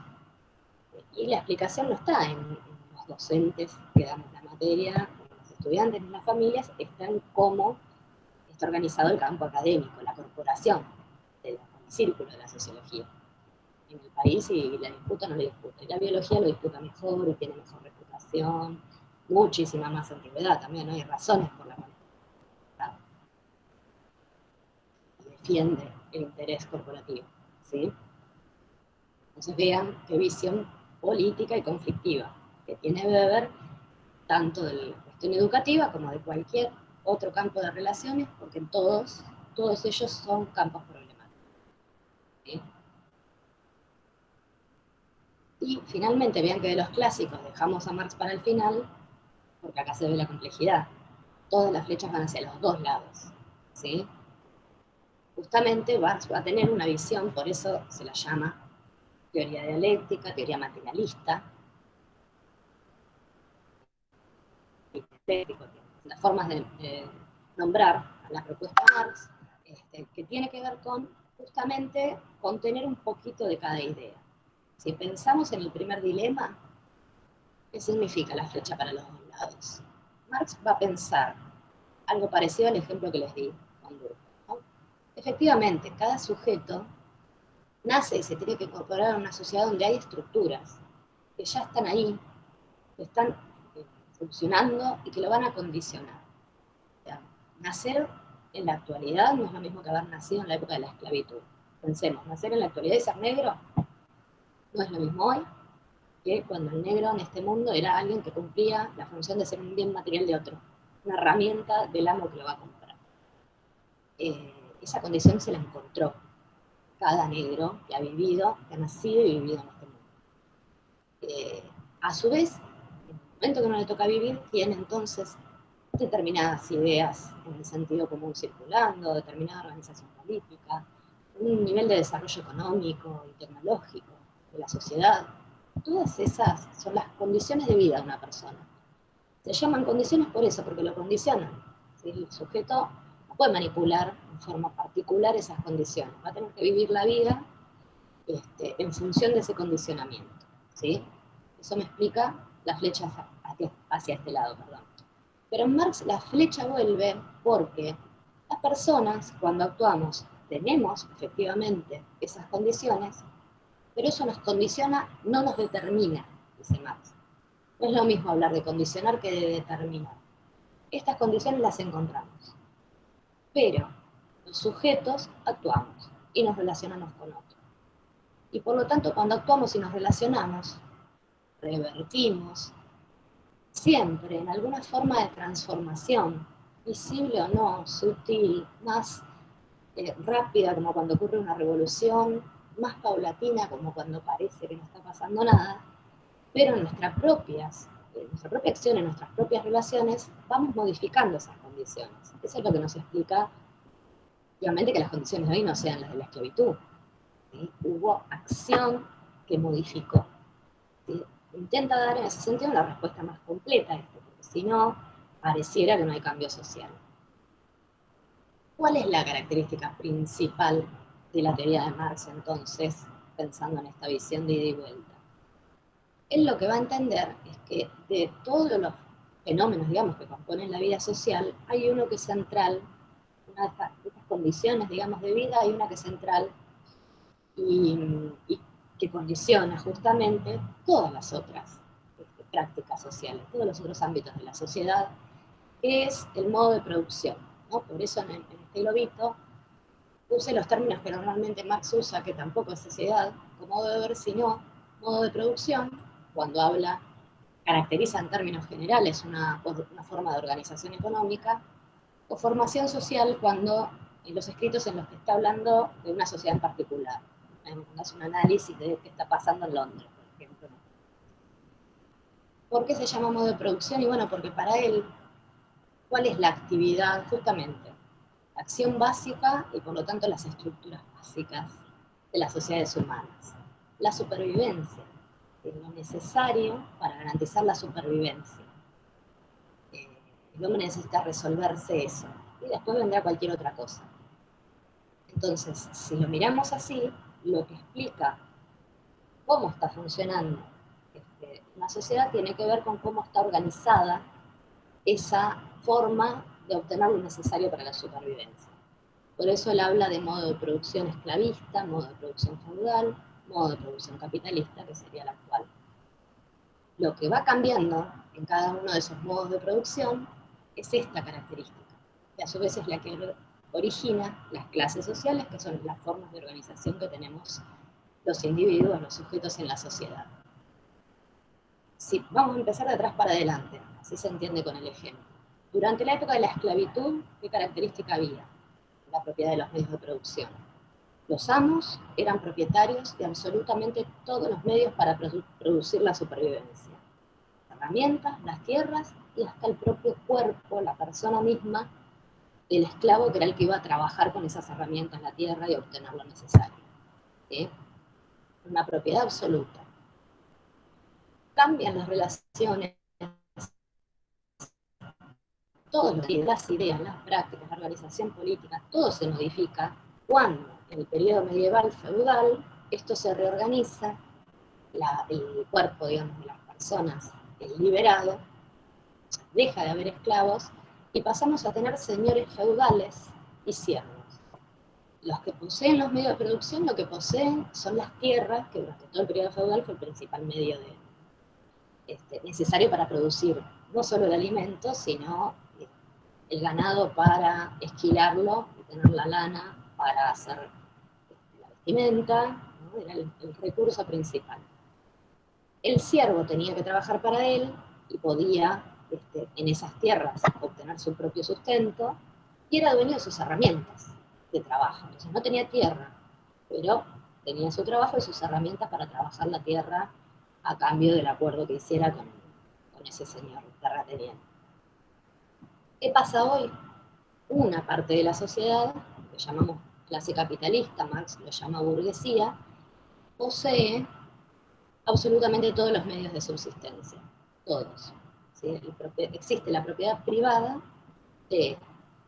Speaker 1: Y la explicación no está en los docentes que damos la materia, en los estudiantes, en las familias, está en cómo está organizado el campo académico, la corporación, el círculo de la sociología en el país, y la disputa no le disputa. Y la biología lo disputa mejor y tiene mejor reputación, muchísima más antigüedad también, ¿no? Hay razones por las cuales defiende el interés corporativo, ¿sí? Entonces vean qué visión política y conflictiva que tiene que ver tanto de la cuestión educativa como de cualquier otro campo de relaciones, porque todos ellos son campos problemáticos, ¿sí? Y finalmente, vean que de los clásicos dejamos a Marx para el final, porque acá se ve la complejidad. Todas las flechas van hacia los dos lados, ¿sí? Justamente Marx va a tener una visión, por eso se la llama teoría dialéctica, teoría materialista, las formas de nombrar a la propuesta de Marx, que tiene que ver con justamente con tener un poquito de cada idea. Si pensamos en el primer dilema, ¿qué significa la flecha para los dos lados? Marx va a pensar algo parecido al ejemplo que les di con Durkheim, ¿no? Efectivamente, cada sujeto nace y se tiene que incorporar a una sociedad donde hay estructuras que ya están ahí, que están funcionando y que lo van a condicionar. O sea, nacer en la actualidad no es lo mismo que haber nacido en la época de la esclavitud. Pensemos, nacer en la actualidad y ser negro no es lo mismo hoy que cuando el negro en este mundo era alguien que cumplía la función de ser un bien material de otro, una herramienta del amo que lo va a comprar. Esa condición se la encontró cada negro que ha vivido, que ha nacido y vivido en este mundo. A su vez, en el momento que no le toca vivir, tiene entonces determinadas ideas en el sentido común circulando, determinada organización política, un nivel de desarrollo económico y tecnológico de la sociedad. Todas esas son las condiciones de vida de una persona. Se llaman condiciones por eso, porque lo condicionan. ¿Sí? El sujeto no puede manipular en forma particular esas condiciones, va a tener que vivir la vida en función de ese condicionamiento, ¿sí? Eso me explica la flecha hacia este lado, perdón. Pero en Marx la flecha vuelve porque las personas, cuando actuamos, tenemos efectivamente esas condiciones, pero eso nos condiciona, no nos determina, dice Marx. No es lo mismo hablar de condicionar que de determinar. Estas condiciones las encontramos, pero los sujetos actuamos y nos relacionamos con otros. Y por lo tanto, cuando actuamos y nos relacionamos, revertimos siempre en alguna forma de transformación visible o no, sutil, más rápida como cuando ocurre una revolución, más paulatina como cuando parece que no está pasando nada, pero en nuestra propia acción, en nuestras propias relaciones, vamos modificando esas condiciones. Eso es lo que nos explica, obviamente, que las condiciones de hoy no sean las de la esclavitud. ¿Sí? Hubo acción que modificó. ¿Sí? Intenta dar en ese sentido una respuesta más completa a esto, porque si no, pareciera que no hay cambio social. ¿Cuál es la característica principal de la teoría de Marx, entonces, pensando en esta visión de ida y vuelta? Él lo que va a entender es que de todos los fenómenos, digamos, que componen la vida social, hay uno que es central, una de estas condiciones, digamos, de vida, hay una que es central y que condiciona justamente todas las otras prácticas sociales, todos los otros ámbitos de la sociedad, que es el modo de producción, ¿no? Por eso en este globito puse los términos que normalmente Marx usa, que tampoco es sociedad, como modo de ver, sino modo de producción, cuando habla, caracteriza en términos generales una forma de organización económica, o formación social cuando en los escritos en los que está hablando de una sociedad en particular. Cuando hace un análisis de qué está pasando en Londres, por ejemplo. ¿Por qué se llama modo de producción? Y bueno, porque para él, ¿cuál es la actividad? Justamente, la acción básica y por lo tanto las estructuras básicas de las sociedades humanas. La supervivencia, es lo necesario para garantizar la supervivencia. El hombre necesita resolverse eso, y después vendrá cualquier otra cosa. Entonces, si lo miramos así, lo que explica cómo está funcionando una sociedad tiene que ver con cómo está organizada esa forma de obtener lo necesario para la supervivencia. Por eso él habla de modo de producción esclavista, modo de producción feudal, modo de producción capitalista, que sería el actual. Lo que va cambiando en cada uno de esos modos de producción es esta característica, que a su vez es la que origina las clases sociales, que son las formas de organización que tenemos los individuos, los sujetos en la sociedad. Sí, vamos a empezar de atrás para adelante, así se entiende con el ejemplo. Durante la época de la esclavitud, ¿qué característica había? La propiedad de los medios de producción. Los amos eran propietarios de absolutamente todos los medios para producir la supervivencia. Las herramientas, las tierras y hasta el propio cuerpo, la persona misma del esclavo, que era el que iba a trabajar con esas herramientas, la tierra, y obtener lo necesario. ¿Sí? Una propiedad absoluta. Cambian las relaciones, todas las ideas, las prácticas, la organización política, todo se modifica cuando en el periodo medieval feudal esto se reorganiza, el cuerpo, digamos, de las personas es liberado, deja de haber esclavos y pasamos a tener señores feudales y siervos. Los que poseen los medios de producción, lo que poseen son las tierras, que durante todo el periodo feudal fue el principal medio necesario para producir no solo el alimento, sino el ganado para esquilarlo y tener la lana para hacer la vestimenta, ¿no? Era el recurso principal. El siervo tenía que trabajar para él y podía en esas tierras obtener su propio sustento y era dueño de sus herramientas de trabajo. Entonces no tenía tierra, pero tenía su trabajo y sus herramientas para trabajar la tierra a cambio del acuerdo que hiciera con ese señor terrateniente. ¿Qué pasa hoy? Una parte de la sociedad, que llamamos clase capitalista, Marx lo llama burguesía, posee absolutamente todos los medios de subsistencia, todos. ¿Sí? Existe la propiedad privada de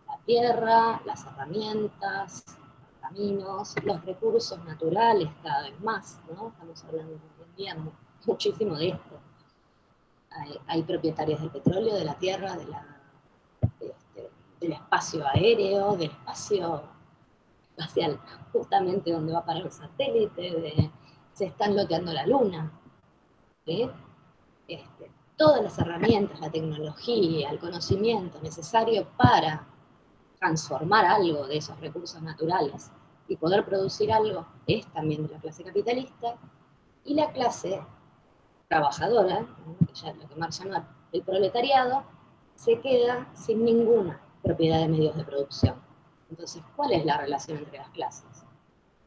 Speaker 1: la tierra, las herramientas, los caminos, los recursos naturales cada vez más, ¿no? Estamos hablando hoy en día muchísimo de esto. Hay propietarios del petróleo, de la tierra, del espacio aéreo, del espacio espacial, justamente donde va a parar el satélite, se están loteando la luna. ¿Sí? Todas las herramientas, la tecnología, el conocimiento necesario para transformar algo de esos recursos naturales y poder producir algo es también de la clase capitalista, y la clase trabajadora, ¿no? Que ya lo que Marx llama el proletariado, se queda sin ninguna propiedad de medios de producción. Entonces, ¿cuál es la relación entre las clases?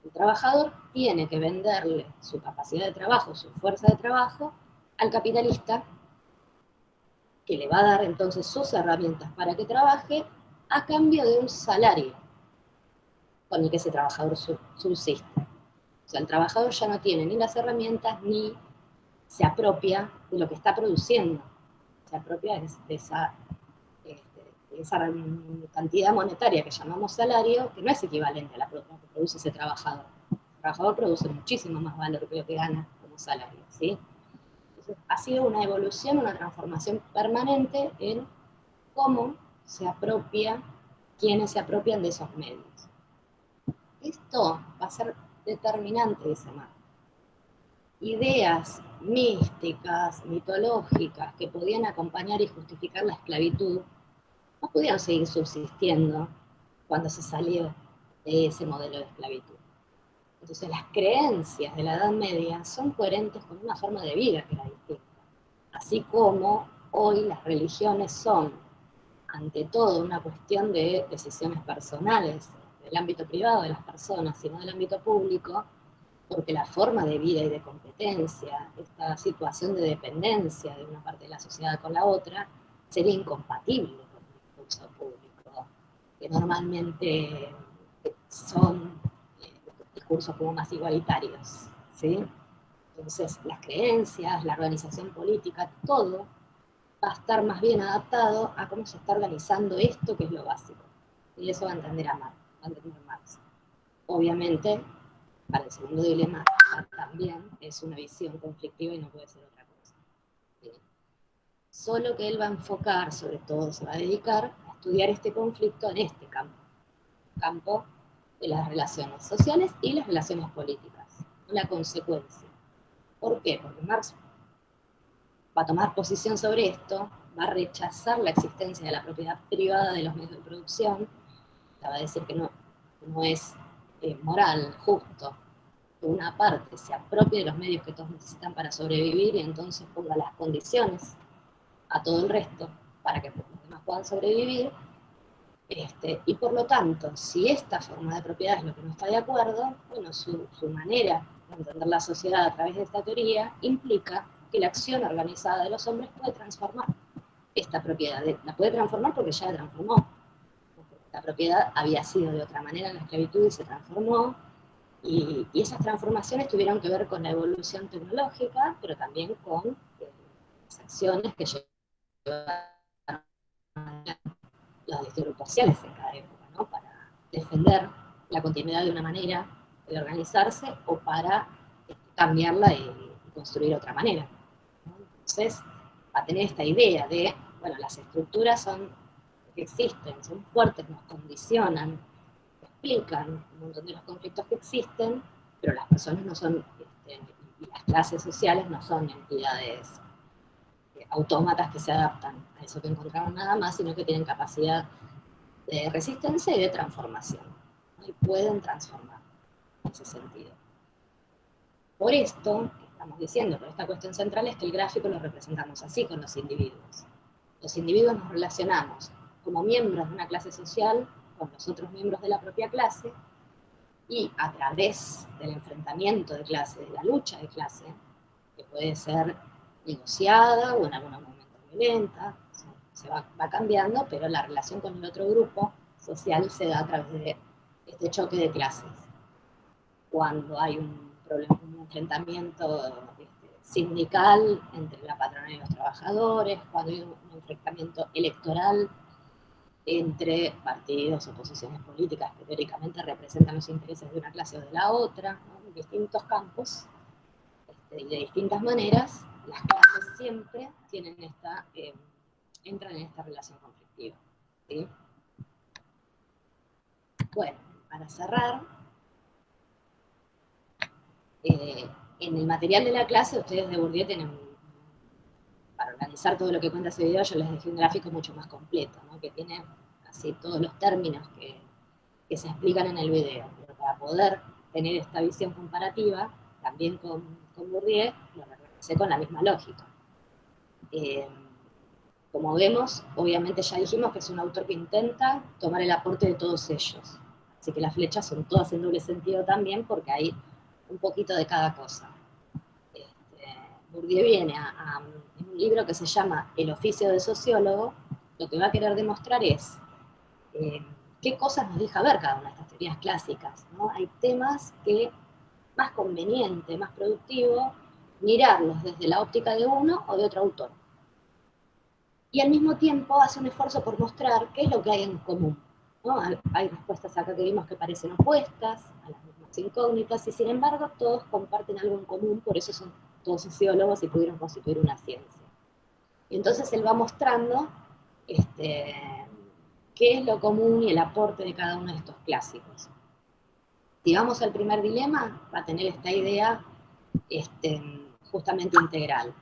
Speaker 1: El trabajador tiene que venderle su capacidad de trabajo, su fuerza de trabajo, al capitalista, que le va a dar entonces sus herramientas para que trabaje a cambio de un salario con el que ese trabajador subsiste. O sea, el trabajador ya no tiene ni las herramientas ni se apropia de lo que está produciendo. Se apropia de esa cantidad monetaria que llamamos salario, que no es equivalente a la que produce ese trabajador. El trabajador produce muchísimo más valor que lo que gana como salario, ¿sí? Entonces, ha sido una evolución, una transformación permanente en cómo se apropia, quiénes se apropian de esos medios. Esto va a ser determinante, dice Marx. Ideas místicas, mitológicas, que podían acompañar y justificar la esclavitud, no pudieron seguir subsistiendo cuando se salió de ese modelo de esclavitud. Entonces las creencias de la Edad Media son coherentes con una forma de vida que era distinta. Así como hoy las religiones son, ante todo, una cuestión de decisiones personales, del ámbito privado de las personas, sino del ámbito público, porque la forma de vida y de competencia, esta situación de dependencia de una parte de la sociedad con la otra, sería incompatible con el discurso público, que normalmente son discursos como más igualitarios, ¿sí? Entonces, las creencias, la organización política, todo va a estar más bien adaptado a cómo se está organizando esto, que es lo básico. Y eso va a entender Marx. Obviamente, para el segundo dilema también es una visión conflictiva y no puede ser otra cosa. ¿Sí? Solo que él va a enfocar, sobre todo se va a dedicar a estudiar este conflicto en este campo de las relaciones sociales y las relaciones políticas, la consecuencia. ¿Por qué? Porque Marx va a tomar posición sobre esto, va a rechazar la existencia de la propiedad privada de los medios de producción, va a decir que no es moral, justo, que una parte se apropie de los medios que todos necesitan para sobrevivir y entonces ponga las condiciones a todo el resto para que los demás puedan sobrevivir. Y por lo tanto, si esta forma de propiedad es lo que no está de acuerdo, bueno, su manera de entender la sociedad a través de esta teoría implica que la acción organizada de los hombres puede transformar esta propiedad. La puede transformar porque ya la transformó. La propiedad había sido de otra manera en la esclavitud y se transformó. Y esas transformaciones tuvieron que ver con la evolución tecnológica, pero también con las acciones que llevaron los distintos grupos sociales en cada época, ¿no? Para defender la continuidad de una manera de organizarse o para cambiarla y construir otra manera, ¿no? Entonces, va a tener esta idea de, bueno, las estructuras que existen, son fuertes, nos condicionan, explican un montón de los conflictos que existen, pero las personas no son, y las clases sociales no son entidades autómatas que se adaptan a eso que encontraron nada más, sino que tienen capacidad de resistencia y de transformación, ¿no? Y pueden transformar en ese sentido. Por esto, que estamos diciendo, pero esta cuestión central es que el gráfico lo representamos así con los individuos. Los individuos nos relacionamos como miembros de una clase social con los otros miembros de la propia clase, y a través del enfrentamiento de clase, de la lucha de clase, que puede ser negociada o en algunos momentos violenta, se va cambiando, pero la relación con el otro grupo social se da a través de este choque de clases. Cuando hay un enfrentamiento sindical entre la patronal y los trabajadores, cuando hay un enfrentamiento electoral entre partidos o posiciones políticas que teóricamente representan los intereses de una clase o de la otra, ¿no? En distintos campos y de distintas maneras, las clases siempre tienen entran en esta relación conflictiva, ¿sí? Bueno, para cerrar, en el material de la clase, ustedes de Bourdieu tienen, para organizar todo lo que cuenta ese video, yo les dejé un gráfico mucho más completo, ¿no? Que tiene así todos los términos que se explican en el video. Pero para poder tener esta visión comparativa, también con Bourdieu, lo realicé con la misma lógica. Como vemos, obviamente ya dijimos que es un autor que intenta tomar el aporte de todos ellos. Así que las flechas son todas en doble sentido también, porque hay un poquito de cada cosa. Bourdieu viene en un libro que se llama El oficio de sociólogo, lo que va a querer demostrar es qué cosas nos deja ver cada una de estas teorías clásicas, ¿no? Hay temas que más conveniente, más productivo, mirarlos desde la óptica de uno o de otro autor. Y al mismo tiempo hace un esfuerzo por mostrar qué es lo que hay en común, ¿no? Hay respuestas acá que vimos que parecen opuestas a las mismas incógnitas, y sin embargo todos comparten algo en común, por eso son todos sociólogos y pudieron constituir una ciencia. Y entonces él va mostrando qué es lo común y el aporte de cada uno de estos clásicos. Si vamos al primer dilema, va a tener esta idea justamente integral.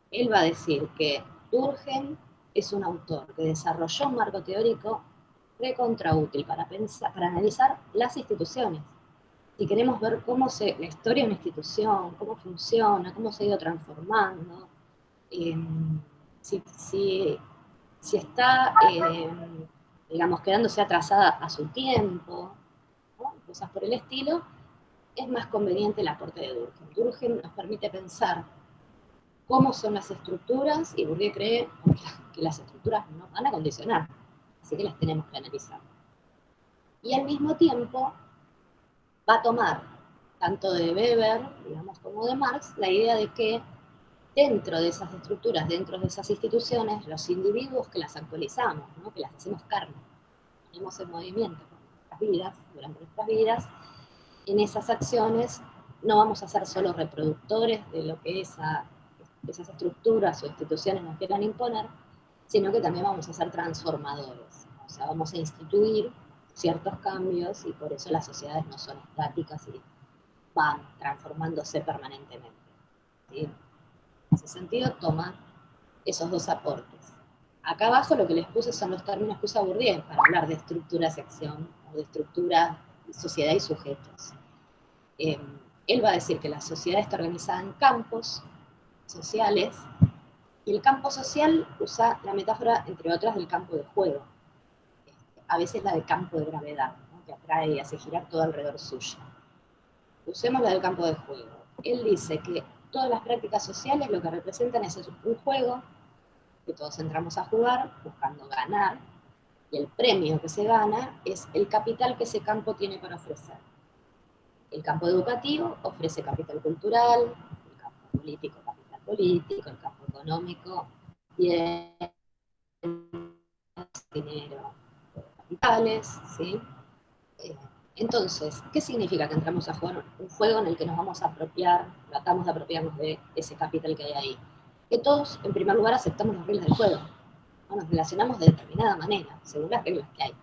Speaker 1: Él va a decir que Durkheim es un autor que desarrolló un marco teórico recontraútil para analizar las instituciones. Si queremos ver cómo la historia de una institución, cómo funciona, cómo se ha ido transformando, si está, digamos, quedándose atrasada a su tiempo, ¿no? Cosas por el estilo, es más conveniente el aporte de Durkheim. Durkheim nos permite pensar cómo son las estructuras, y Bourdieu cree que las estructuras nos van a condicionar, así que las tenemos que analizar. Y al mismo tiempo va a tomar, tanto de Weber, digamos, como de Marx, la idea de que dentro de esas estructuras, dentro de esas instituciones, los individuos que las actualizamos, ¿no? Que las hacemos carne, ponemos en movimiento con nuestras vidas, durante nuestras vidas, en esas acciones no vamos a ser solo reproductores de lo que esas estructuras o instituciones nos quieran imponer, sino que también vamos a ser transformadores. O sea, vamos a instituir ciertos cambios, y por eso las sociedades no son estáticas y van transformándose permanentemente, ¿sí? En ese sentido, toma esos dos aportes. Acá abajo lo que les puse son los términos que usa Bourdieu para hablar de estructuras y acción, o de estructura, sociedad y sujetos. Él va a decir que la sociedad está organizada en campos sociales, y el campo social usa la metáfora, entre otras, del campo de juego, a veces la de campo de gravedad, ¿no? Que atrae y hace girar todo alrededor suyo. Usemos la del campo de juego. Él dice que todas las prácticas sociales lo que representan es un juego que todos entramos a jugar buscando ganar, y el premio que se gana es el capital que ese campo tiene para ofrecer. El campo educativo ofrece capital cultural, el campo político, capital político, el campo económico, bien, dinero, capitales, ¿sí? Entonces, ¿qué significa que entramos a jugar un juego en el que nos vamos a apropiar, tratamos de apropiarnos de ese capital que hay ahí? Que todos, en primer lugar, aceptamos las reglas del juego, ¿no? Nos relacionamos de determinada manera, según las reglas que hay.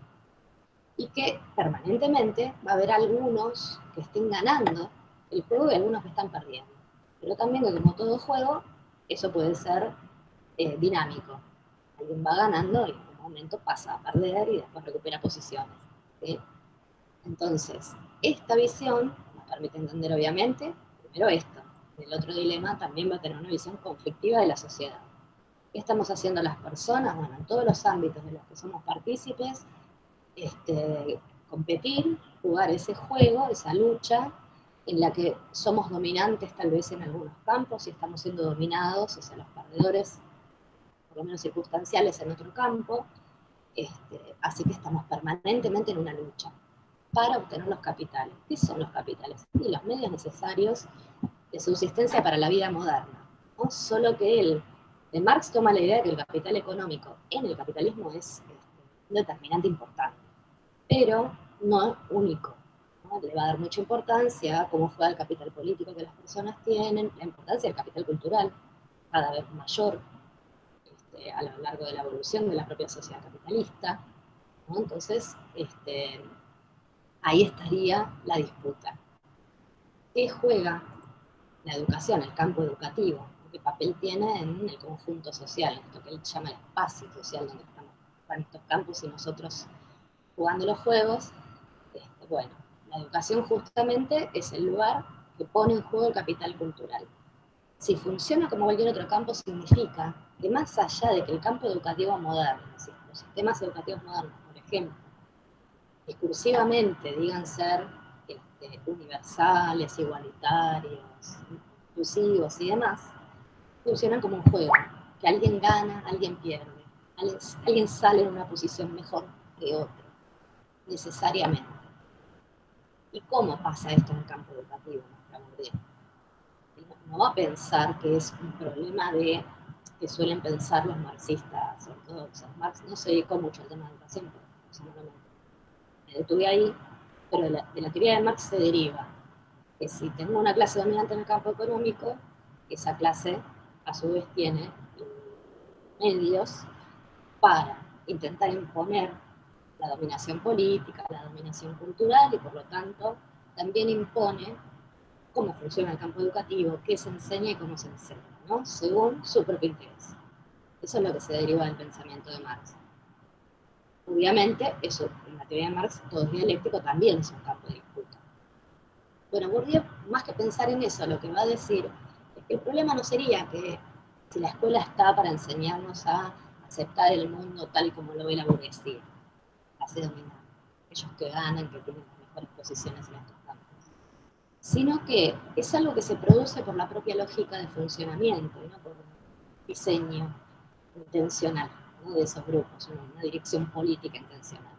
Speaker 1: Y que permanentemente va a haber algunos que estén ganando el juego y algunos que están perdiendo. Pero también, que como todo juego, eso puede ser dinámico. Alguien va ganando y en un momento pasa a perder y después recupera posiciones, ¿sí? Entonces, esta visión nos permite entender, obviamente, primero esto. El otro dilema también va a tener una visión conflictiva de la sociedad. ¿Qué estamos haciendo las personas? Bueno, en todos los ámbitos de los que somos partícipes, competir, jugar ese juego, esa lucha, en la que somos dominantes tal vez en algunos campos y estamos siendo dominados, o sea, los perdedores, por lo menos circunstanciales, en otro campo. Así que estamos permanentemente en una lucha para obtener los capitales. ¿Qué son los capitales? Y los medios necesarios de subsistencia para la vida moderna, ¿no? Solo que él, de Marx, toma la idea de que el capital económico en el capitalismo es un determinante importante, pero no único, ¿no? Le va a dar mucha importancia a cómo juega el capital político que las personas tienen, la importancia del capital cultural, cada vez mayor a lo largo de la evolución de la propia sociedad capitalista, ¿no? Entonces, ahí estaría la disputa. ¿Qué juega la educación, el campo educativo? ¿Qué papel tiene en el conjunto social, en esto que él llama el espacio social, donde están estos campos y nosotros jugando los juegos? Bueno, la educación justamente es el lugar que pone en juego el capital cultural. Si funciona como cualquier otro campo, significa que más allá de que el campo educativo moderno, los sistemas educativos modernos, por ejemplo, discursivamente digan ser universales, igualitarios, inclusivos y demás, funcionan como un juego, que alguien gana, alguien pierde, alguien sale en una posición mejor que otro, necesariamente. ¿Y cómo pasa esto en el campo educativo? No va a pensar que es un problema que suelen pensar los marxistas ortodoxos. Marx no se dedicó mucho al tema de educación, me detuve ahí, pero de la teoría de Marx se deriva que si tengo una clase dominante en el campo económico, esa clase a su vez tiene medios para intentar imponer la dominación política, la dominación cultural y por lo tanto también impone cómo funciona el campo educativo, qué se enseña y cómo se enseña, ¿no? Según su propio interés. Eso es lo que se deriva del pensamiento de Marx. Obviamente, eso, en la teoría de Marx, todo es dialéctico, también es un campo de disputa. Bueno, Bourdieu, más que pensar en eso, lo que va a decir es que el problema no sería que si la escuela está para enseñarnos a aceptar el mundo tal y como lo ve la burguesía, hace dominar, aquellos que ganan, que tienen las mejores posiciones en estos campos, sino que es algo que se produce por la propia lógica de funcionamiento, ¿no? Por diseño intencional, ¿no? De esos grupos, una dirección política intencional.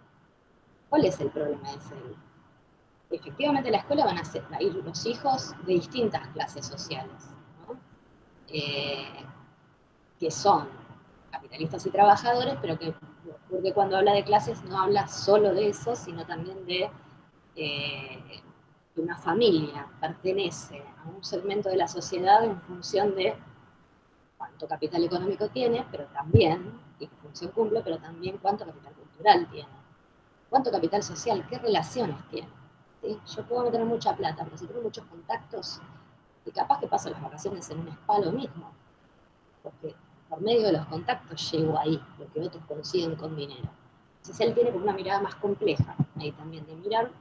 Speaker 1: ¿Cuál es el problema de ese grupo? Efectivamente, en la escuela van a ir los hijos de distintas clases sociales, ¿no? Que son capitalistas y trabajadores, pero porque cuando habla de clases no habla solo de eso, sino también de que una familia pertenece a un segmento de la sociedad en función de cuánto capital económico tiene, pero también, y qué función cumple, pero también cuánto capital cultural tiene, cuánto capital social, qué relaciones tiene. ¿Sí? Yo puedo no tener mucha plata, pero si tengo muchos contactos, y capaz que paso las vacaciones en un spa lo mismo, porque por medio de los contactos llego ahí, lo que otros consiguen con dinero. Entonces él tiene como una mirada más compleja, ahí también, de mirar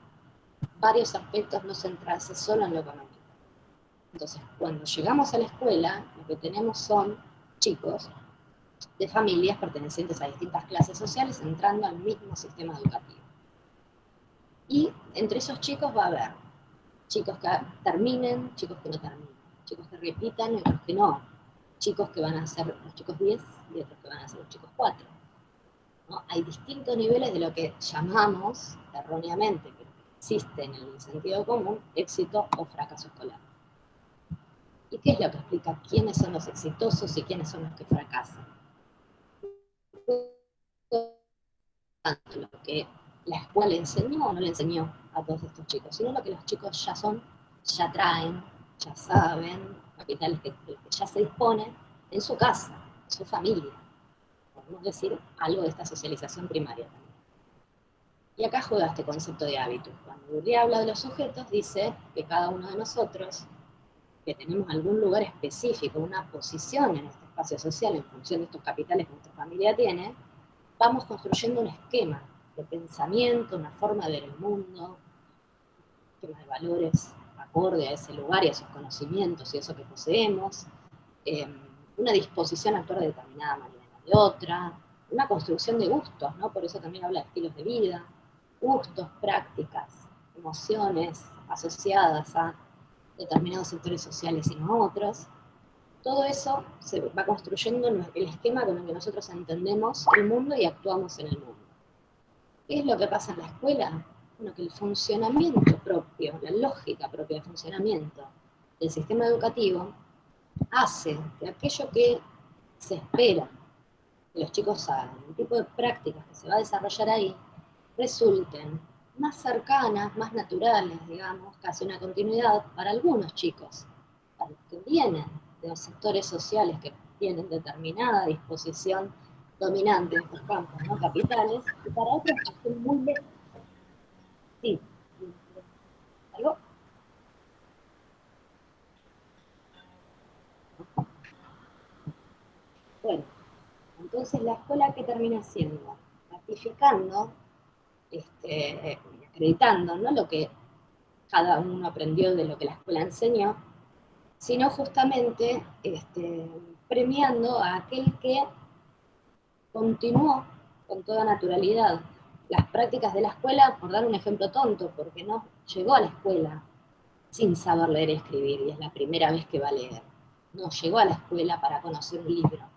Speaker 1: varios aspectos, no centrarse solo en lo económico. Entonces, cuando llegamos a la escuela, lo que tenemos son chicos de familias pertenecientes a distintas clases sociales entrando al mismo sistema educativo. Y entre esos chicos va a haber chicos que terminen, chicos que no terminen, chicos que repitan y otros que no, chicos que van a ser los chicos 10 y otros que van a ser los chicos 4. ¿No? Hay distintos niveles de lo que llamamos erróneamente, pero que existe en el sentido común, éxito o fracaso escolar. ¿Y qué es lo que explica quiénes son los exitosos y quiénes son los que fracasan? Tanto lo que la escuela enseñó o no le enseñó a todos estos chicos, sino lo que los chicos ya son, ya traen, ya saben, capitales que ya se disponen en su casa, en su familia. Podemos decir algo de esta socialización primaria también. Y acá juega este concepto de hábitos. Cuando Bourdieu habla de los sujetos, dice que cada uno de nosotros, que tenemos algún lugar específico, una posición en este espacio social en función de estos capitales que nuestra familia tiene, vamos construyendo un esquema de pensamiento, una forma de ver el mundo, un esquema de valores acorde a ese lugar y a esos conocimientos y eso que poseemos, una disposición a actuar de determinada manera y de otra, una construcción de gustos, ¿no? Por eso también habla de estilos de vida, gustos, prácticas, emociones asociadas a determinados sectores sociales y no otros. Todo eso se va construyendo en el esquema con el que nosotros entendemos el mundo y actuamos en el mundo. ¿Qué es lo que pasa en la escuela? Bueno, que el funcionamiento propio, la lógica propia de funcionamiento del sistema educativo hace que aquello que se espera que los chicos hagan, el tipo de prácticas que se va a desarrollar ahí, resulten más cercanas, más naturales, digamos, casi una continuidad para algunos chicos, para los que vienen de los sectores sociales que tienen determinada disposición dominante en estos campos, ¿no? Capitales, y para otros que estén muy lejos. Sí. ¿Algo? Bueno, entonces la escuela, ¿qué termina haciendo? Ratificando, acreditando, ¿no? Lo que cada uno aprendió de lo que la escuela enseñó, sino justamente premiando a aquel que continuó con toda naturalidad las prácticas de la escuela, por dar un ejemplo tonto, porque no llegó a la escuela sin saber leer y escribir, y es la primera vez que va a leer. No llegó a la escuela para conocer un libro,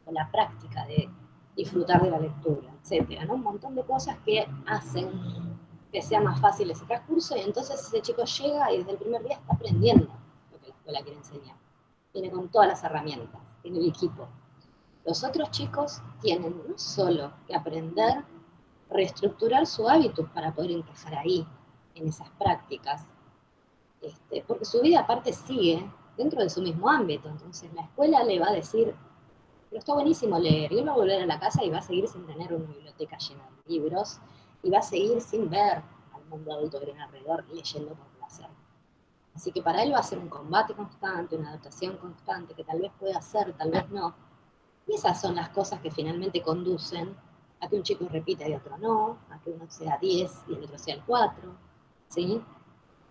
Speaker 1: o la práctica de disfrutar de la lectura, etcétera, ¿no? Un montón de cosas que hacen que sea más fácil ese transcurso, y entonces ese chico llega y desde el primer día está aprendiendo lo que la escuela quiere enseñar. Viene con todas las herramientas, tiene el equipo. Los otros chicos tienen no solo que aprender, reestructurar su hábitos para poder encajar ahí, en esas prácticas, porque su vida aparte sigue dentro de su mismo ámbito, entonces la escuela le va a decir, pero está buenísimo leer, y él va a volver a la casa y va a seguir sin tener una biblioteca llena de libros, y va a seguir sin ver al mundo adulto que tiene alrededor leyendo por placer. Así que para él va a ser un combate constante, una adaptación constante, que tal vez pueda hacer, tal vez no. Y esas son las cosas que finalmente conducen a que un chico repita y otro no, a que uno sea 10 y el otro sea el 4, ¿sí?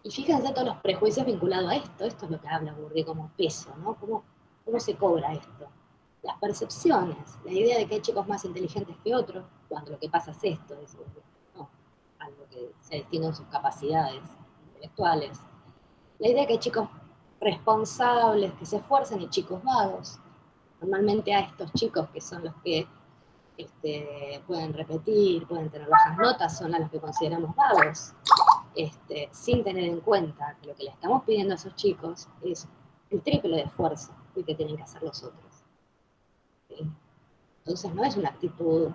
Speaker 1: Y fíjense todos los prejuicios vinculados a esto es lo que habla Bourdieu como peso, ¿no? ¿Cómo se cobra esto? Las percepciones, la idea de que hay chicos más inteligentes que otros, cuando lo que pasa es esto, no, algo que se distingue en sus capacidades intelectuales. La idea de que hay chicos responsables, que se esfuerzan, y chicos vagos. Normalmente a estos chicos, que son los que pueden repetir, pueden tener bajas notas, son a los que consideramos vagos, sin tener en cuenta que lo que le estamos pidiendo a esos chicos es el triple de esfuerzo que tienen que hacer los otros. ¿Sí? Entonces no es una actitud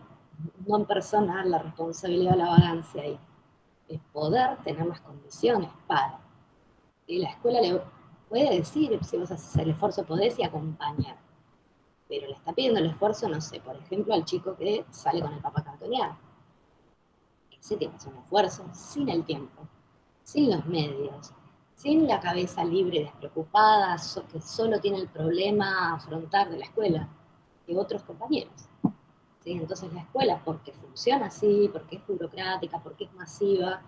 Speaker 1: no personal la responsabilidad o la vagancia ahí, es poder tener las condiciones para. Y la escuela le puede decir, si vos haces el esfuerzo podés, y acompañar, pero le está pidiendo el esfuerzo, no sé, por ejemplo, al chico que sale con el papá a cartonear. Ese tiene que hacer un esfuerzo sin el tiempo, sin los medios, sin la cabeza libre y despreocupada, que solo tiene el problema a afrontar de la escuela, que otros compañeros. ¿Sí? Entonces la escuela, porque funciona así, porque es burocrática, porque es masiva,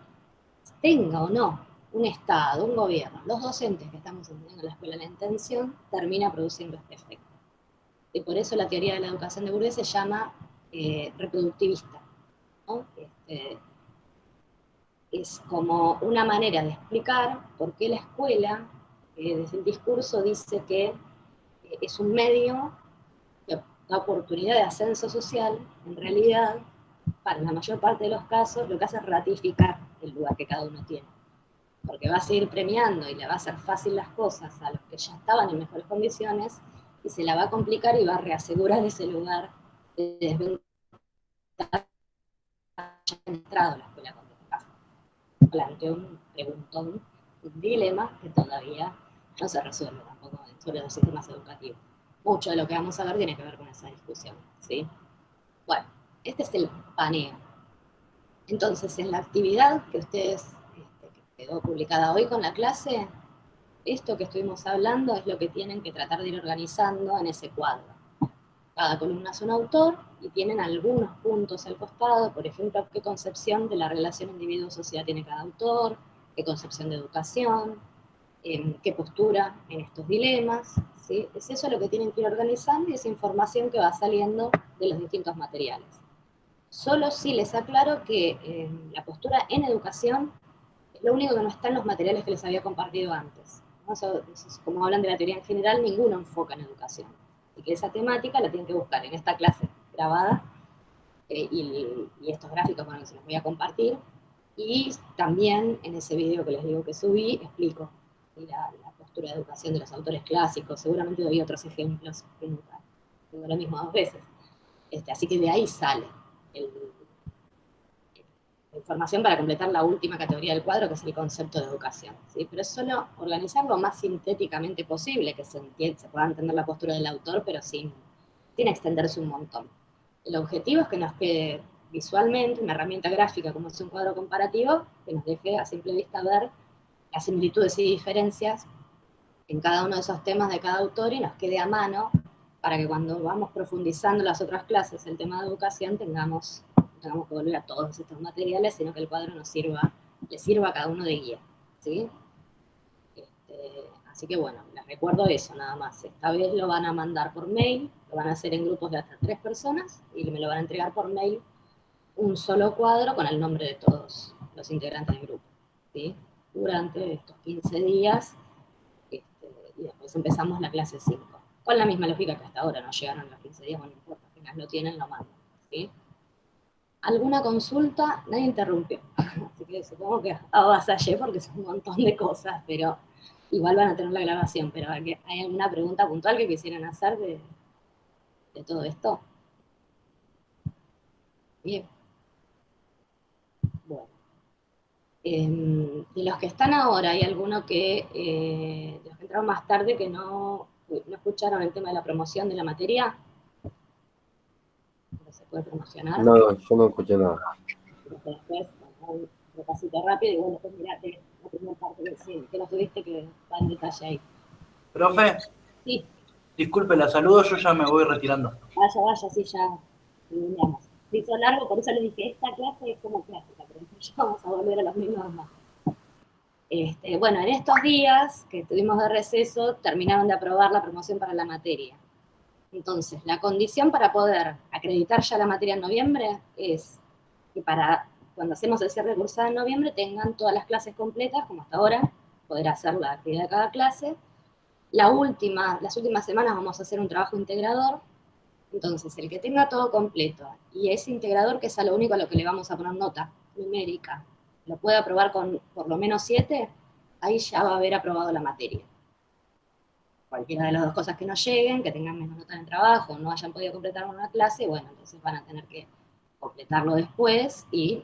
Speaker 1: tenga o no un Estado, un gobierno, los docentes que estamos enseñando en la escuela la intención, termina produciendo este efecto. Y por eso la teoría de la educación de Bourdieu se llama reproductivista, ¿no? Es como una manera de explicar por qué la escuela, desde el discurso, dice que es un medio que da oportunidad de ascenso social. En realidad, para la mayor parte de los casos, lo que hace es ratificar el lugar que cada uno tiene. Porque va a seguir premiando y le va a hacer fácil las cosas a los que ya estaban en mejores condiciones, y se la va a complicar y va a reasegurar ese lugar de desventaja ya entrado a la escuela con desventaja. Planteó un preguntón, un dilema que todavía no se resuelve tampoco sobre los sistemas educativos. Mucho de lo que vamos a ver tiene que ver con esa discusión, ¿sí? Bueno, este es el paneo. Entonces, en la actividad que ustedes, que quedó publicada hoy con la clase, esto que estuvimos hablando es lo que tienen que tratar de ir organizando en ese cuadro. Cada columna es un autor y tienen algunos puntos al costado, por ejemplo, qué concepción de la relación individuo-sociedad tiene cada autor, qué concepción de educación, qué postura en estos dilemas, ¿sí? Es eso lo que tienen que ir organizando, y esa información que va saliendo de los distintos materiales. Solo sí les aclaro que la postura en educación es lo único que no está en los materiales que les había compartido antes, ¿no? Como hablan de la teoría en general, ninguno enfoca en educación. Así que esa temática la tienen que buscar en esta clase grabada, y estos gráficos, bueno, se los voy a compartir, y también en ese video que les digo que subí, explico la postura de educación de los autores clásicos. Seguramente doy otros ejemplos que nunca digo lo mismo dos veces. Así que de ahí sale la información para completar la última categoría del cuadro, que es el concepto de educación, ¿sí? Pero es solo organizar lo más sintéticamente posible, que se pueda entender la postura del autor, pero sin extenderse un montón. El objetivo es que nos quede visualmente una herramienta gráfica, como es un cuadro comparativo, que nos deje a simple vista ver las similitudes y diferencias en cada uno de esos temas de cada autor, y nos quede a mano para que cuando vamos profundizando las otras clases el tema de educación tengamos que volver a todos estos materiales, sino que el cuadro le sirva a cada uno de guía, ¿sí? Así que bueno, les recuerdo eso nada más. Esta vez lo van a mandar por mail, lo van a hacer en grupos de hasta 3 personas y me lo van a entregar por mail un solo cuadro con el nombre de todos los integrantes del grupo, ¿sí? Durante estos 15 días y después empezamos la clase 5. Con la misma lógica que hasta ahora, no llegaron los 15 días, bueno, no importa, apenas lo tienen, lo mandan, ¿sí? ¿Alguna consulta? Nadie interrumpió, así que supongo que avasallé porque son un montón de cosas, pero igual van a tener la grabación, pero ¿hay alguna pregunta puntual que quisieran hacer de todo esto? Bien. Bueno. De los que están ahora, ¿hay alguno que, de los que entraron más tarde, que no escucharon el tema de la promoción de la materia? ¿No se puede promocionar?
Speaker 6: No, yo no escuché nada.
Speaker 1: Después, un repasito rápido y bueno, después mirate la primera parte que no tuviste, que va en detalle ahí.
Speaker 5: Profe,
Speaker 1: Sí,
Speaker 5: disculpe, la saludo, yo ya me voy retirando.
Speaker 1: vaya, sí, ya terminamos. Se hizo largo, por eso les dije, esta clase es como clásica, pero ya vamos a volver a los mismos más. Bueno, en estos días que estuvimos de receso, terminaron de aprobar la promoción para la materia. Entonces, la condición para poder acreditar ya la materia en noviembre es que para cuando hacemos el cierre de cursada en noviembre tengan todas las clases completas, como hasta ahora, poder hacer la actividad de cada clase. Las últimas semanas vamos a hacer un trabajo integrador. Entonces, el que tenga todo completo y ese integrador, que es a lo único a lo que le vamos a poner nota numérica, lo puede aprobar con por lo menos 7, ahí ya va a haber aprobado la materia. Cualquiera de las dos cosas que no lleguen, que tengan menos nota en el trabajo, no hayan podido completar una clase, bueno, entonces van a tener que completarlo después y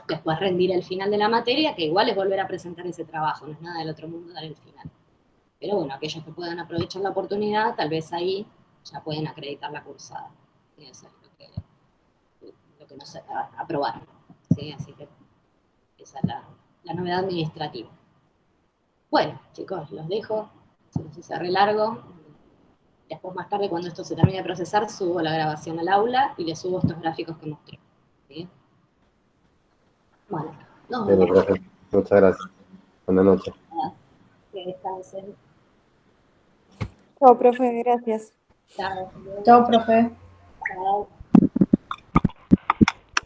Speaker 1: después rendir el final de la materia, que igual es volver a presentar ese trabajo, no es nada del otro mundo dar el final. Pero bueno, aquellos que puedan aprovechar la oportunidad, tal vez ahí ya pueden acreditar la cursada. Y eso es lo que nos aprobaron. ¿Sí? Así que esa es la novedad administrativa. Bueno, chicos, los dejo. Se los hice re largo. Después, más tarde, cuando esto se termine de procesar, subo la grabación al aula y les subo estos gráficos que mostré. ¿Sí? Bueno, nos
Speaker 6: Bueno,
Speaker 1: vemos.
Speaker 6: profe, muchas gracias. Buenas noches.
Speaker 1: Que descansen.
Speaker 4: Chao, profe, gracias.
Speaker 1: Chao.
Speaker 7: Chao, profe.
Speaker 1: Chao.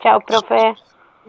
Speaker 3: Chao, profe.